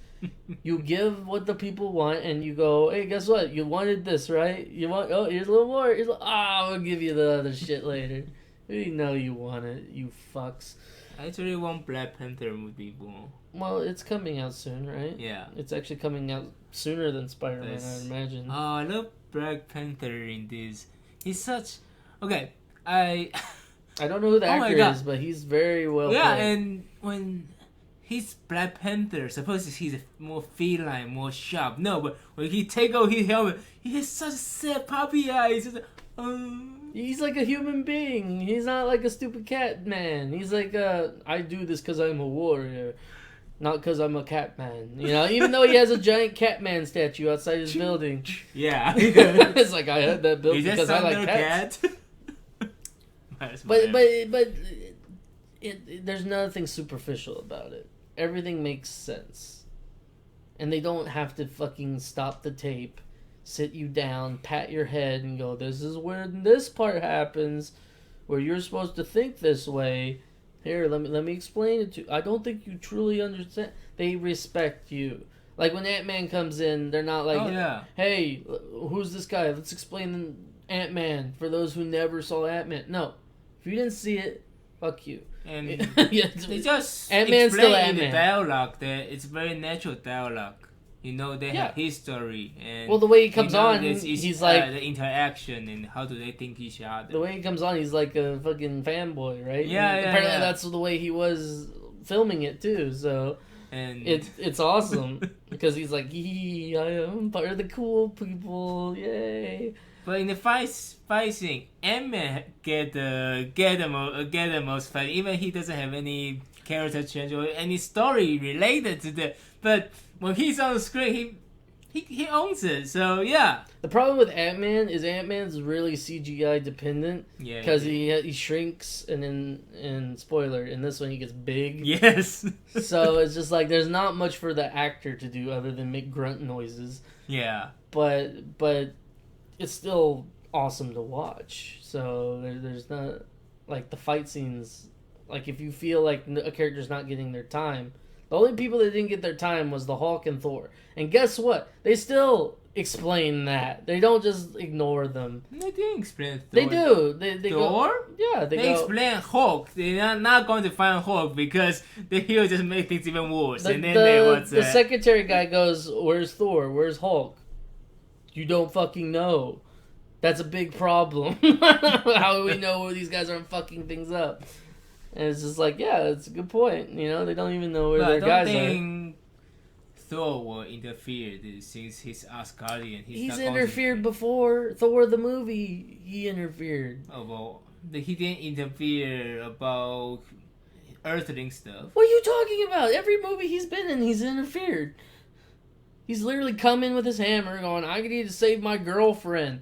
You give what the people want, and you go, hey, guess what? You wanted this, right? You want, oh, here's a little more. I'll give you the other shit later. We know you want it, you fucks. I actually want Black Panther movie more. Well, it's coming out soon, right? Yeah. It's actually coming out sooner than Spider-Man, I imagine. Oh, I love Black Panther in this. He's such... Okay, I don't know who the actor is, but he's very well played. And when he's Black Panther, suppose he's more feline, more sharp. No, but when he take off his helmet, he has such sad puppy eyes. He's like a human being. He's not like a stupid cat man. He's like, I do this because I'm a warrior, not because I'm a cat man. You know, even though he has a giant cat man statue outside his building. Yeah. It's like, I had that built because I like cats. But there's nothing superficial about it. Everything makes sense. And they don't have to fucking stop the tape, sit you down, pat your head, and go, this is where this part happens, where you're supposed to think this way. Here, let me explain it to you. I don't think you truly understand. They respect you. Like when Ant-Man comes in, they're not like, hey, who's this guy? Let's explain Ant-Man for those who never saw Ant-Man. No. If you didn't see it, fuck you. And yeah, they just Ant-Man's still explain in Ant-Man. the dialogue that it's very natural dialogue. You know, they have history. And well, the way he comes on, he's like... the interaction and how do they think each other. The way he comes on, he's like a fucking fanboy, right? Yeah, and apparently that's the way he was filming it, too, so... And it's awesome, because he's like, I am part of the cool people, yay. But in the fight scene, Ant-Man get the most fight. Even he doesn't have any character change or any story related to that. But when he's on the screen, he owns it. So yeah. The problem with Ant-Man is Ant-Man's really CGI dependent. Yeah. Because he shrinks, and then spoiler, in this one he gets big. Yes. So it's just like there's not much for the actor to do other than make grunt noises. Yeah. But it's still awesome to watch. So there's not, like, the fight scenes, like, if you feel like a character's not getting their time, the only people that didn't get their time was the Hulk and Thor. And guess what? They still explain that. They don't just ignore them. They didn't explain Thor. They do. They Thor? Yeah, they explain Hulk. They're not going to find Hulk because he'll just make things even worse. The secretary guy goes, where's Thor? Where's Hulk? You don't fucking know. That's a big problem. How do we know where these guys aren't fucking things up? And it's just like, yeah, it's a good point. You know, they don't even know where their guys are. I don't think Thor will interfere since he's Asgardian. He's interfered before. Thor the movie, he interfered. Oh, well, he didn't interfere about Earthling stuff. What are you talking about? Every movie he's been in, he's interfered. He's literally come in with his hammer going, I need to save my girlfriend.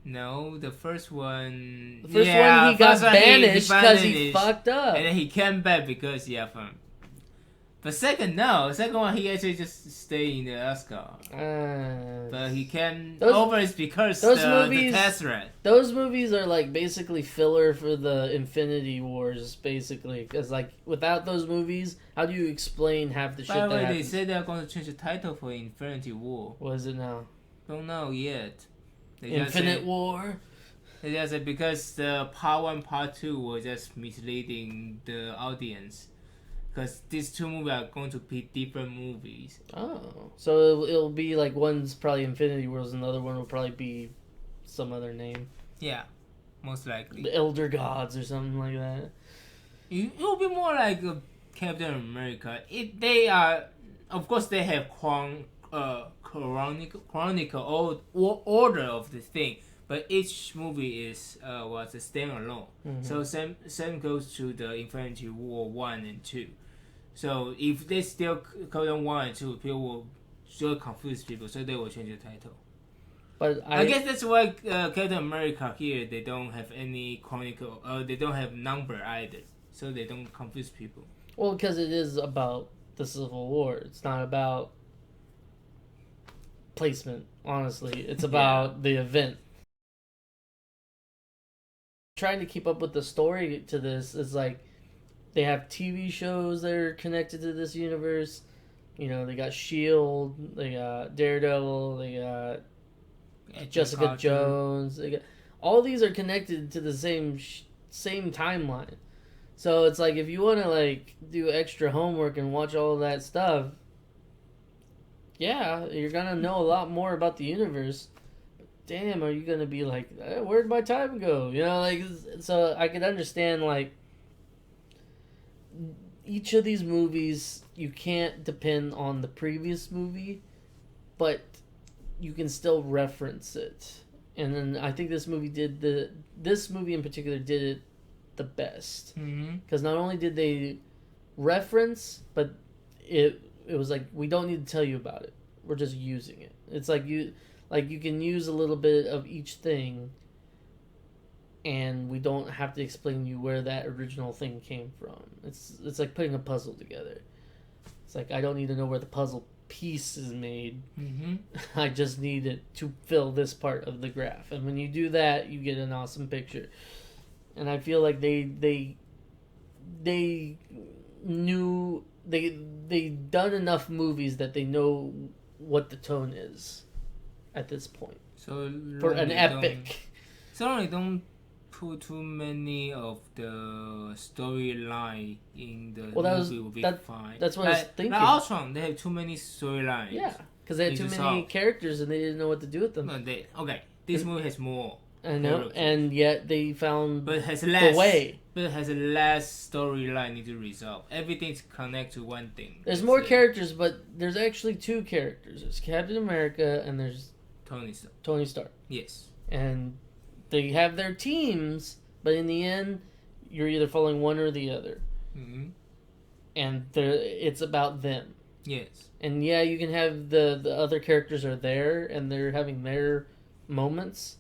No, the first one... The first one he got banished because he fucked up. And then he came back because, from... But second, no. Second one, he actually just stayed in the Asgard. But he came over is because the Tesseract. Those movies are, like, basically filler for the Infinity Wars, basically. Because, like, without those movies, how do you explain half the shit that happens? They said they're going to change the title for Infinity War. What is it now? Don't know yet. Infinite War? They just said because the part 1, part 2 were just misleading the audience. Because these two movies are going to be different movies. Oh. So it'll be like one's probably Infinity Wars and the other one will probably be some other name. Yeah. Most likely. The Elder Gods or something like that. It'll be more like Captain America, they are, of course, they have chronicle order of the thing, but each movie is was a standalone. So same goes to the Infinity War 1 and 2. So if they still call them 1 and 2, people will still confuse people, so they will change the title. But I guess that's why Captain America here, they don't have any chronicle, they don't have number either, so they don't confuse people. Well, because it is about the Civil War. It's not about placement, honestly. It's about the event. Trying to keep up with the story to this is like they have TV shows that are connected to this universe. You know, they got S.H.I.E.L.D., they got Daredevil, they got Jessica Jones. They got, all these are connected to the same timeline. So it's like if you want to like do extra homework and watch all of that stuff, yeah, you're gonna know a lot more about the universe. Damn, are you gonna be like, where'd my time go? You know, like, so I can understand like each of these movies, you can't depend on the previous movie, but you can still reference it. And then I think this movie in particular did it the best, because not only did they reference, but it was like, we don't need to tell you about it, we're just using it. It's like you can use a little bit of each thing, and we don't have to explain to you where that original thing came from. It's like putting a puzzle together. It's like, I don't need to know where the puzzle piece is made. I just need it to fill this part of the graph, and when you do that, you get an awesome picture. And I feel like they knew they done enough movies that they know what the tone is at this point. So for an epic. So long, don't put too many of the storyline in the movie will be fine. That's what I was thinking. Like Ultron, they have too many storylines. Yeah, because they had too many characters and they didn't know what to do with them. No, this movie has more. I know, and yet they found but it has less, the way. But it has a less storyline need to resolve. Everything's connected to one thing. There's more characters, but there's actually two characters. There's Captain America and there's Tony Stark. Yes. And they have their teams, but in the end, you're either following one or the other. And it's about them. Yes. And yeah, you can have the other characters are there and they're having their moments.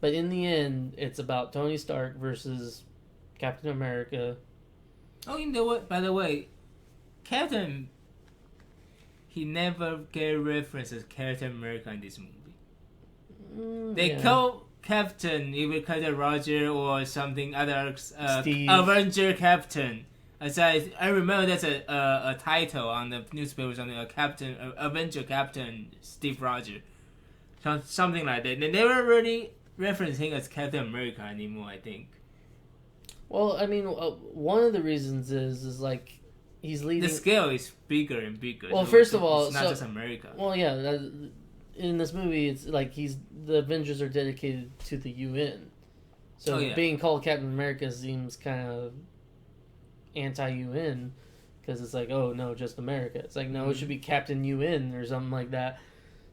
But in the end, it's about Tony Stark versus Captain America. Oh, by the way, Captain, he never get referenced as Captain America in this movie. They call Captain, either Captain Roger or something other, Avenger Captain. As I remember, that's a title on the newspaper or something, Avenger Captain Steve Rogers. Something like that. They never really reference him as Captain America anymore, I think. Well, I mean, one of the reasons is like he's leading. The scale is bigger and bigger. Well, first of all, it's not just America. Well, yeah, in this movie, it's like the Avengers are dedicated to the UN, so being called Captain America seems kind of anti-UN, because it's like, oh no, just America. It's like, no, it should be Captain UN or something like that.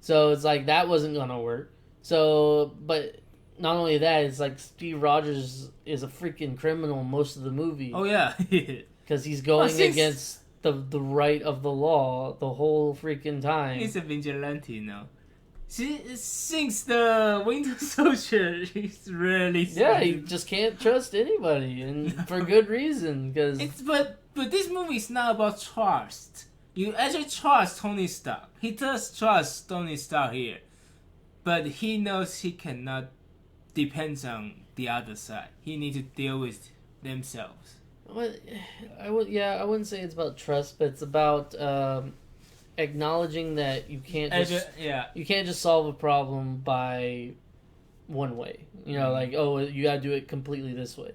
So it's like that wasn't gonna work. So, but not only that, it's like Steve Rogers is a freaking criminal most of the movie. Oh yeah, because he's going against the right of the law the whole freaking time. He's a vigilante now. Since the Winter Soldier, he's really he just can't trust anybody, and for good reason. But this movie is not about trust. You actually trust Tony Stark. He does trust Tony Stark here, but he knows he cannot depend on the other side. He needs to deal with themselves. I wouldn't say it's about trust, but it's about acknowledging that you can't just solve a problem by one way. You know, like, oh, you gotta do it completely this way.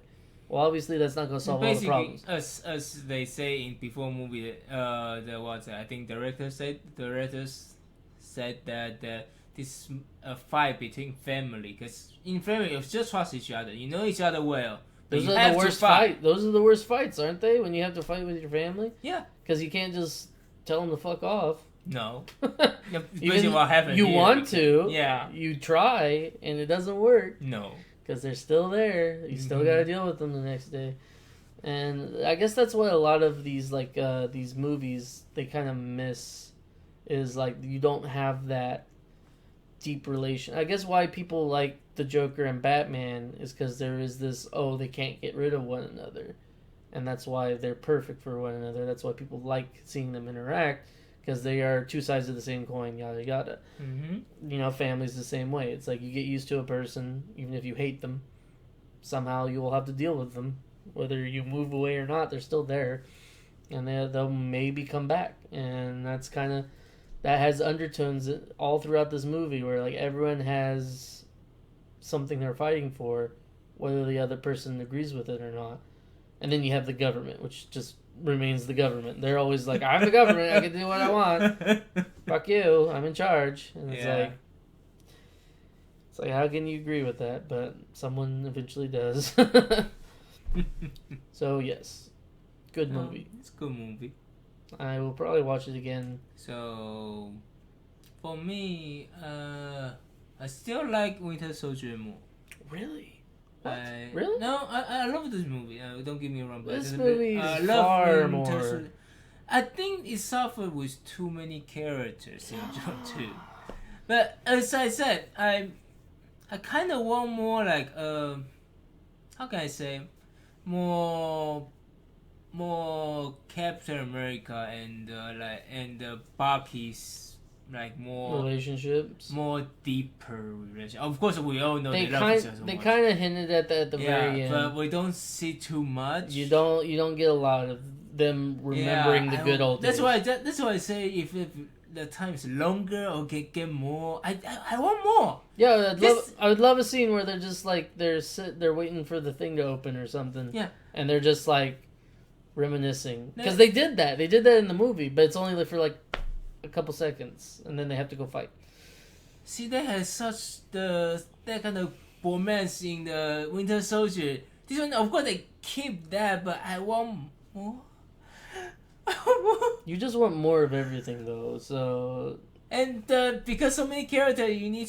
Well, obviously that's not gonna solve all the problems. As they say in before movie, I think directors said that this fight between family, because in family you just trust each other, you know each other well, But Those you are have the to worst fight. Those are the worst fights, aren't they? When you have to fight with your family, Yeah. because you can't just tell them to fuck off. No. Even Especially what happened you here. want to, Yeah. you try, and it doesn't work No. because they're still there. You still Mhm. got to deal with them the next day. And I guess that's what a lot of these these movies they kind of miss is like you don't have that deep relation. I guess why people like the Joker and Batman is because there is this they can't get rid of one another, and that's why they're perfect for one another. That's why people like seeing them interact because they are two sides of the same coin. Yada yada. Mm-hmm. Family's the same way. It's like you get used to a person even if you hate them. Somehow you will have to deal with them. Whether you move away or not, they're still there, and they'll maybe come back. And that's that has undertones all throughout this movie, where like everyone has something they're fighting for, whether the other person agrees with it or not. And then you have the government, which just remains the government. They're always like, "I'm the government. I can do what I want. Fuck you. I'm in charge." And it's like, how can you agree with that? But someone eventually does. So yes, good movie. It's a good movie. I will probably watch it again. So, for me, I still like Winter Soldier more. Really? What? Really? No, I love this movie. Don't get me wrong. But This movie I is love far Winter more. Soldier. I think it suffered with too many characters in John 2. But as I said, I kind of want more like how can I say, more Captain America and Bucky's like more Relationships. more deeper relationship. Of course, we all know They they love each other so they much. kind of hinted at that at the very end. but we don't see too much. You don't get a lot of them remembering the good old days. That's why I say if the time is longer or get more, I want more. Yeah, I would love a scene where they're just like they're waiting for the thing to open or something. Yeah. And they're just like reminiscing because they did that in the movie, but it's only like for like a couple seconds, and then they have to go fight. See, they had that kind of romance in the Winter Soldier. This one, of course, they keep that, but I want more. You just want more of everything, though. So, and because so many characters, you need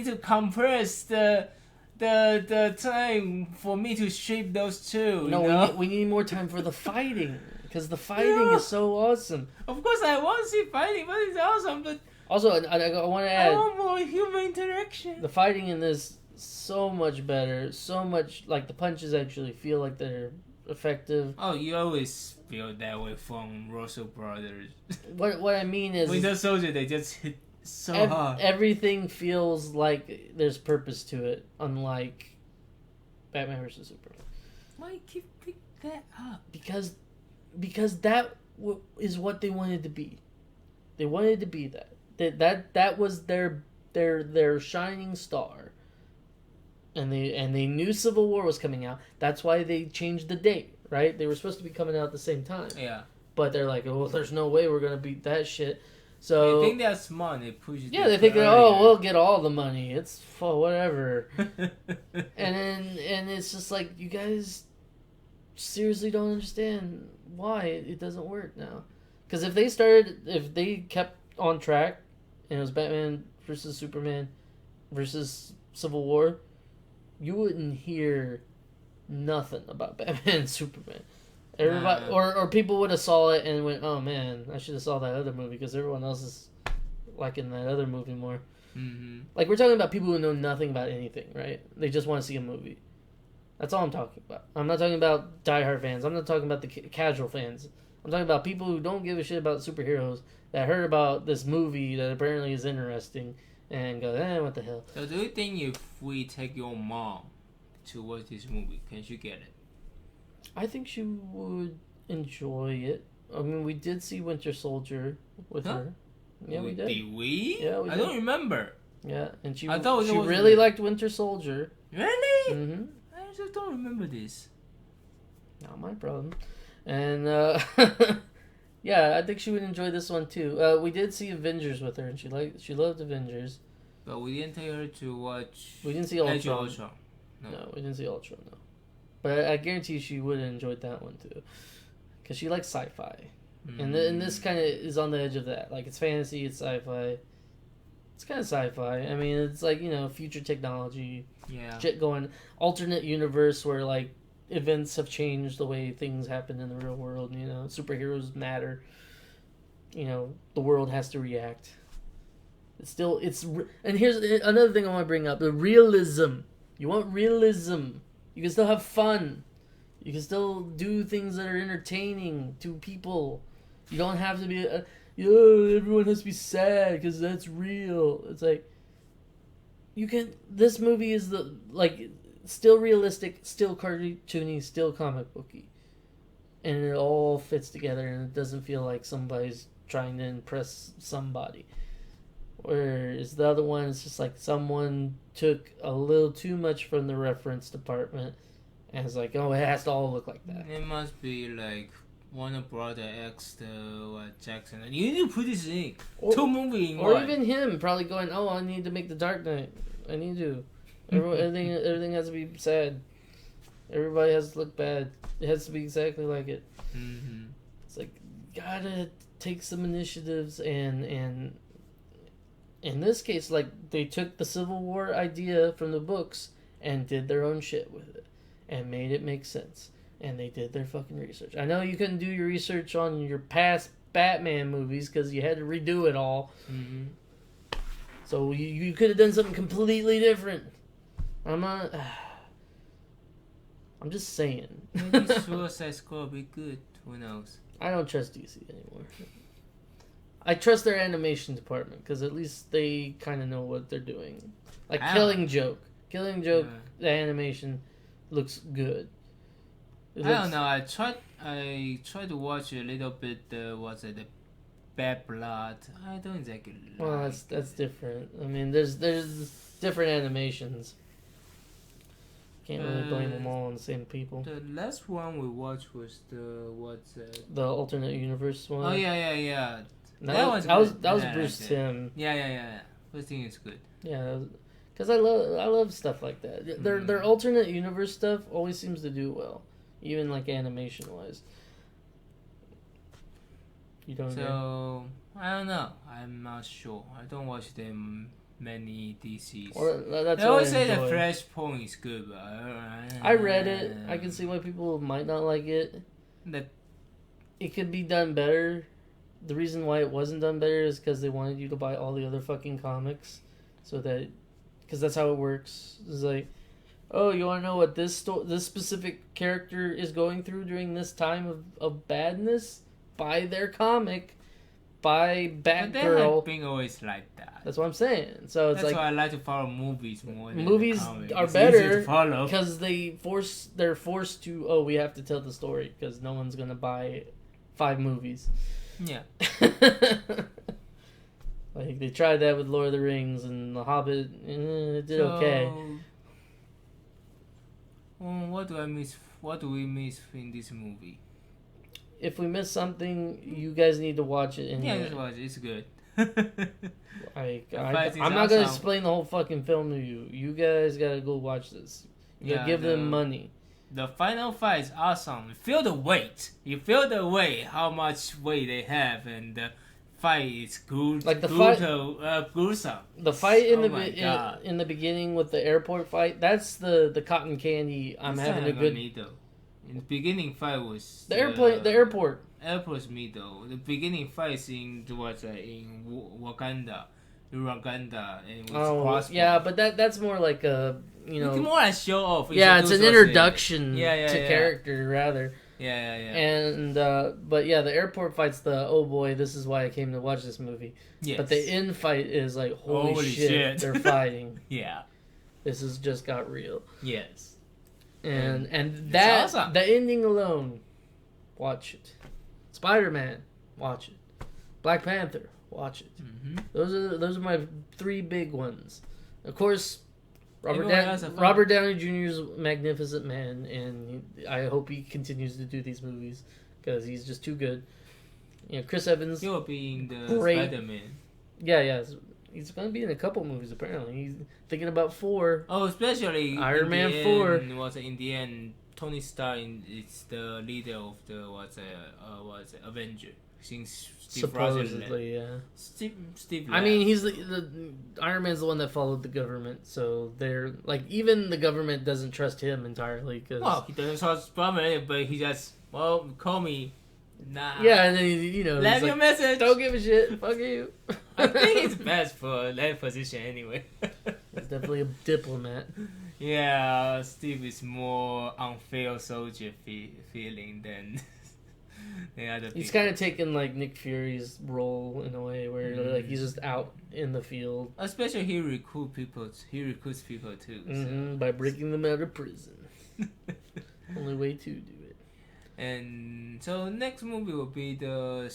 to compress the time for me to shape those two. No, we need more time for the fighting because the fighting is so awesome. Of course, I want to see fighting, but it's awesome. But also, I want to I add want more human interaction. the fighting in this so much better. So much like the punches actually feel like they're effective. Oh, you always feel that way from Russell Brothers. What I mean is Winter Soldier, they just hit so hard. everything feels like there's purpose to it, unlike Batman vs Superman. Why you keep picking that up? Because that is what they wanted to be. They wanted to be that was their shining star. And they knew Civil War was coming out. That's why they changed the date, right? They were supposed to be coming out at the same time. Yeah. But they're like, oh, there's no way we're gonna beat that shit. So They think they're smart. They push it. yeah, they think that we'll get all the money. It's whatever. and it's just like you guys seriously don't understand why it doesn't work now. Because if they kept on track, and it was Batman versus Superman versus Civil War, you wouldn't hear nothing about Batman and Superman. Everybody or people would have saw it and went, "Oh man, I should have saw that other movie," because everyone else is liking that other movie more. Mm-hmm. Like, we're talking about people who know nothing about anything, right? They just want to see a movie. That's all I'm talking about. I'm not talking about diehard fans. I'm not talking about the casual fans. I'm talking about people who don't give a shit about superheroes that heard about this movie that apparently is interesting and go, what the hell? So do you think if we take your mom to watch this movie, can she get it? I think she would enjoy it. I mean, we did see Winter Soldier with her. Yeah, we did. Did we? Yeah, we I did. don't remember. Yeah, and she I thought she it was really liked Winter Soldier. Really? Mm-hmm. I just don't remember this. Not my problem. And yeah, I think she would enjoy this one too. We did see Avengers with her, and she loved Avengers. But we didn't take her to watch. We didn't see Age of Ultron. Ultron. No, we didn't see Ultron. No. But I guarantee you she would have enjoyed that one too, because she likes sci-fi, and this kind of is on the edge of that. Like it's fantasy, it's sci-fi. It's kind of sci-fi. I mean, it's like future technology, shit going, alternate universe where like events have changed the way things happen in the real world. Superheroes matter. The world has to react. And here's another thing I want to bring up: the realism. You want realism. You can still have fun. You can still do things that are entertaining to people. You don't have to be, everyone has to be sad because that's real. It's like, this movie is still realistic, still cartoony, still comic booky. And it all fits together and it doesn't feel like somebody's trying to impress somebody. Whereas the other one is just like someone took a little too much from the reference department and it's like, oh, it has to all look like that. It must be like Warner Brother X Jackson. You need to put this in. Two movies in one. Or even him probably going, oh, I need to make the Dark Knight. I need to. Everything has to be sad. Everybody has to look bad. It has to be exactly like it. Mm-hmm. It's like, gotta take some initiatives and in this case, like, they took the Civil War idea from the books and did their own shit with it and made it make sense. And they did their fucking research. I know you couldn't do your research on your past Batman movies because you had to redo it all. Mm-hmm. So you could have done something completely different. I'm just saying. Maybe Suicide Squad will be good. Who knows? I don't trust DC anymore. I trust their animation department because at least they kind of know what they're doing. Like Killing Joke. The animation looks good. I don't know. I tried to watch a little bit. The Bad Blood? I don't exactly. Well, that's different. I mean, there's different animations. Can't really blame them all on the same people. The last one we watched was the alternate universe one. Oh yeah. That was Bruce Timm. Yeah. Bruce Timm is good. Yeah, because I love stuff like that. Their alternate universe stuff always seems to do well, even like animation wise. You don't. So I don't know. I'm not sure. I don't watch them many DCs. That's they always say the Flashpoint is good, but I read it. I can see why people might not like it. It could be done better. The reason why it wasn't done better is because they wanted you to buy all the other fucking comics, because that's how it works. It's like, oh, you want to know what this specific character is going through during this time of badness? Buy their comic. Buy Batgirl. But they have been always like that. That's what I'm saying. So it's that's why I like to follow movies more. Movies are better because they're forced to. Oh, we have to tell the story because no one's gonna buy 5 movies. Yeah. Like they tried that with Lord of the Rings and The Hobbit. It did okay. What do I miss? What do we miss in this movie? If we miss something, you guys need to watch it. Yeah, just watch it. It's good. I'm not gonna explain the whole fucking film to you. You guys gotta go watch this. You gotta give them money. The final fight is awesome. You feel the weight. You feel the weight. How much weight they have, and the fight is good. Like gruesome. The fight in the beginning with the airport fight. That's the cotton candy. I'm having a good. In the beginning fight was the airplane. The airport. Airport's middle. The beginning fight in Wakanda. And crossbow. Yeah, but that's more like a It's more like show off. It's an introduction to character rather. Yeah. And but yeah, the airport fight's oh boy, this is why I came to watch this movie. Yes. But the end fight is like holy shit, they're fighting. Yeah. This has just got real. Yes. And that awesome. The ending alone, watch it. Spider-Man, watch it. Black Panther, watch it. Mm-hmm. Those are my 3 big ones. Of course, Robert Downey Jr. is a magnificent man, and I hope he continues to do these movies because he's just too good. Chris Evans. He'll be in the Spider-Man. Yeah. He's going to be in a couple movies, apparently. He's thinking about 4. Oh, especially Iron Man 4. Was in the end, Tony Stark is the leader of the what's it Avenger since Steve Rogers left. Supposedly, yeah. Steve I mean, left. he's the Iron Man's the one that followed the government, so they're like even the government doesn't trust him entirely because Well, he doesn't trust Spider-Man, but he just call me. Nah. yeah, and then you know Leave he's your like, message. don't give a shit, fuck you. I think it's best for that position anyway. He's definitely a diplomat. Yeah, Steve is more unfair soldier feeling than the other people. He's kind of taken like Nick Fury's role in a way where like he's just out in the field, Especially he recruits people too. by breaking them out of prison. Only way to do it. And so next movie will be the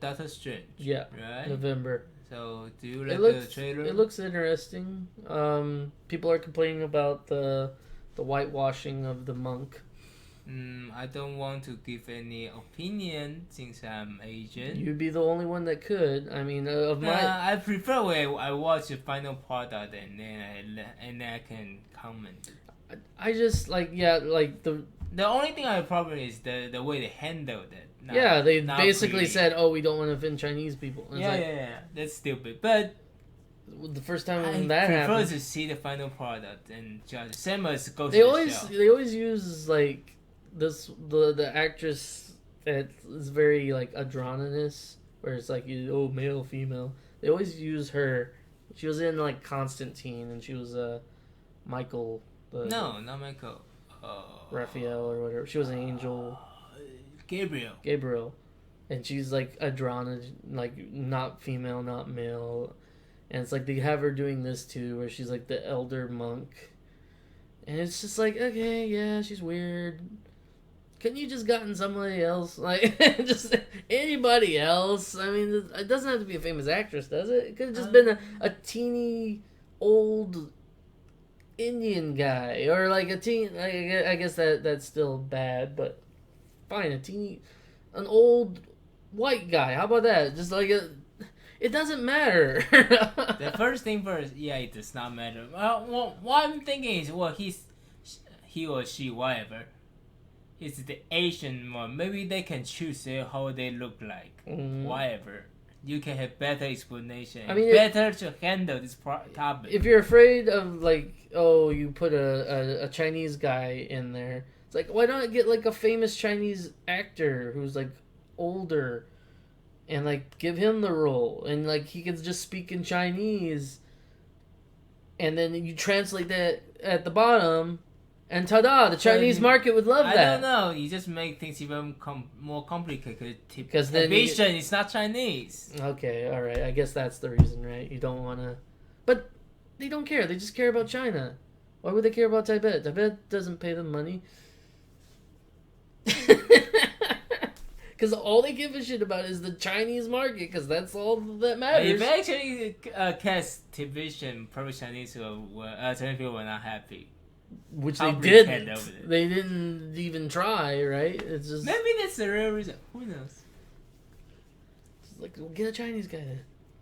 Doctor Strange. Yeah, Right. November. So do you like looks the trailer? it looks interesting. People are complaining about the whitewashing of the monk. I don't want to give any opinion since I'm Asian. You'd be the only one that could. I mean, of my I prefer when I watch the final product and then I can comment. I just like The only thing I have problem is the way they handled it. they not basically pretty. said, "Oh, we don't want to offend Chinese people." And it's Yeah, that's stupid. But the first time I when that prefer happened, to see the final product and judge. Same as Ghost they in the always Shell. they always use like the actress that is very like androgynous, where it's like male female. They always use her. She was in like Constantine, and she was Michael. No, not Michael. Raphael or whatever. She was an angel. Gabriel. And she's like androgynous, like not female, not male. And it's like they have her doing this too, where she's like the elder monk. And it's just like, okay, yeah, she's weird. Couldn't you just gotten somebody else? Like, just anybody else? I mean, it doesn't have to be a famous actress, does it? It could have just been a teeny old Indian guy. Or like a teen. I guess that's still bad, but fine, an old white guy. How about that? Just like it doesn't matter. The first thing first, yeah, it does not matter. What I'm thinking is, he or she, whatever, is the Asian one. Maybe they can choose how they look like. Whatever. You can have better explanation. I mean, better to handle this topic. If you're afraid of like, you put a Chinese guy in there, it's like, why not get like a famous Chinese actor who's like older, and like give him the role, and like he can just speak in Chinese, and then you translate that at the bottom, and ta-da! The Chinese market would love that. I don't know. You just make things even more complicated. Because then Asian is not Chinese. Okay, all right. I guess that's the reason, right? You don't want to, but they don't care. They just care about China. Why would they care about Tibet? Tibet doesn't pay them money. Because all they give a shit about is the Chinese market, because that's all that matters. If actually cast television, probably Chinese Chinese people were not happy. Which How they big didn't. head over there. They didn't even try, right? It's just Maybe that's the real reason. Who knows? like, well, get a Chinese guy then.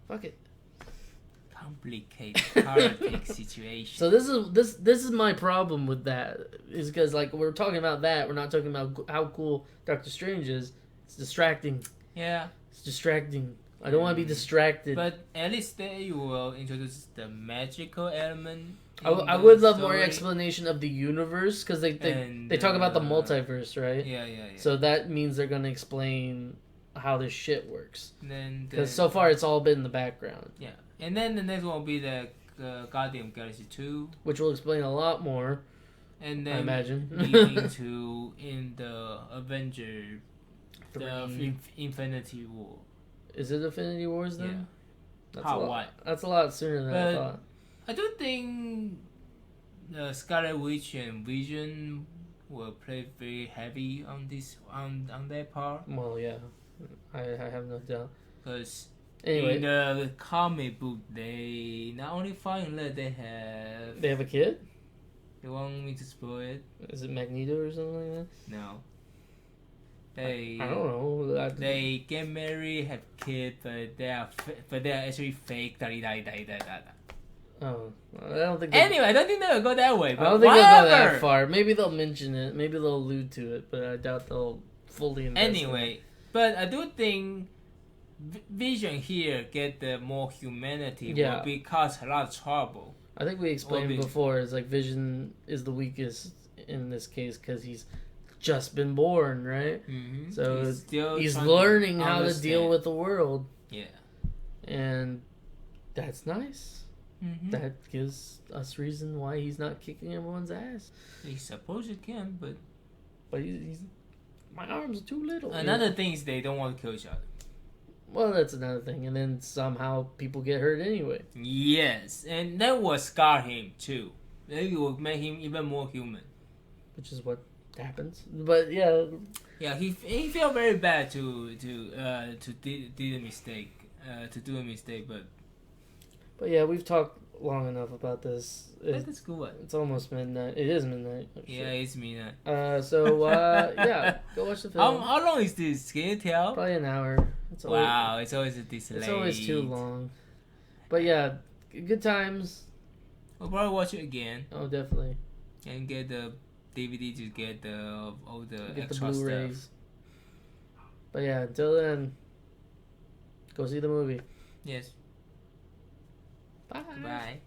Fuck it. Complicated politics situation. So this is my problem with that, is because like we're talking about that, we're not talking about how cool Doctor Strange is. It's distracting. Yeah. It's distracting. I don't want to be distracted. But at least there you will introduce the magical element. I would love more explanation of the universe, because they talk about the multiverse, right? Yeah. So that means they're gonna explain how this shit works. Because so far it's all been in the background. Yeah, and then the next one will be the Guardian of Galaxy 2, which will explain a lot more. And then I imagine leading to in the Avenger, the Infinity War. Is it Infinity Wars then? Yeah. That's a lot sooner than I thought. I don't think Scarlet Witch and Vision will play very heavy on this on that part. Well, yeah, I have no doubt. Because anyway, in the comic book, they not only fall in love, they have a kid. You want me to spoil it? Is it Magneto or something like that? No. I don't know. They get married, have kids, but they are actually fake. Oh, I don't think. Anyway, I don't think they'll go that way. I But don't think they'll go whatever. that far. Maybe they'll mention it. Maybe they'll allude to it, but I doubt they'll fully invest in it. Anyway, but I do think Vision here get the more humanity. Yeah. Will be cause a lot of trouble. I think we explained Well, before. It's like Vision is the weakest in this case because he's just been born, right? Mm-hmm. So still he's trying learning how to deal understand. with the world, Yeah. and that's nice. Mm-hmm. That gives us reason why he's not kicking everyone's ass. He suppose it can, but But he's my arms are too little. another thing is they don't want to kill each other. Well, that's another thing. And then somehow people get hurt anyway. Yes, and that will scar him too. It will make him even more human. Which is what happens. But yeah, Yeah, he felt very bad to do a mistake, but yeah, we've talked long enough about this. that's good. It's almost midnight. It is midnight. Oh, Yeah, shit. it's me now. Yeah, go watch the film. How long is this? Can you tell? Probably an hour. It's always, Wow, it's always this late. It's always too long. But yeah, good times. We'll probably watch it again Oh, definitely. and get the DVD to get all the Get the extra Blu-rays. stuff. But yeah, until then, go see the movie. Yes. Bye. Bye.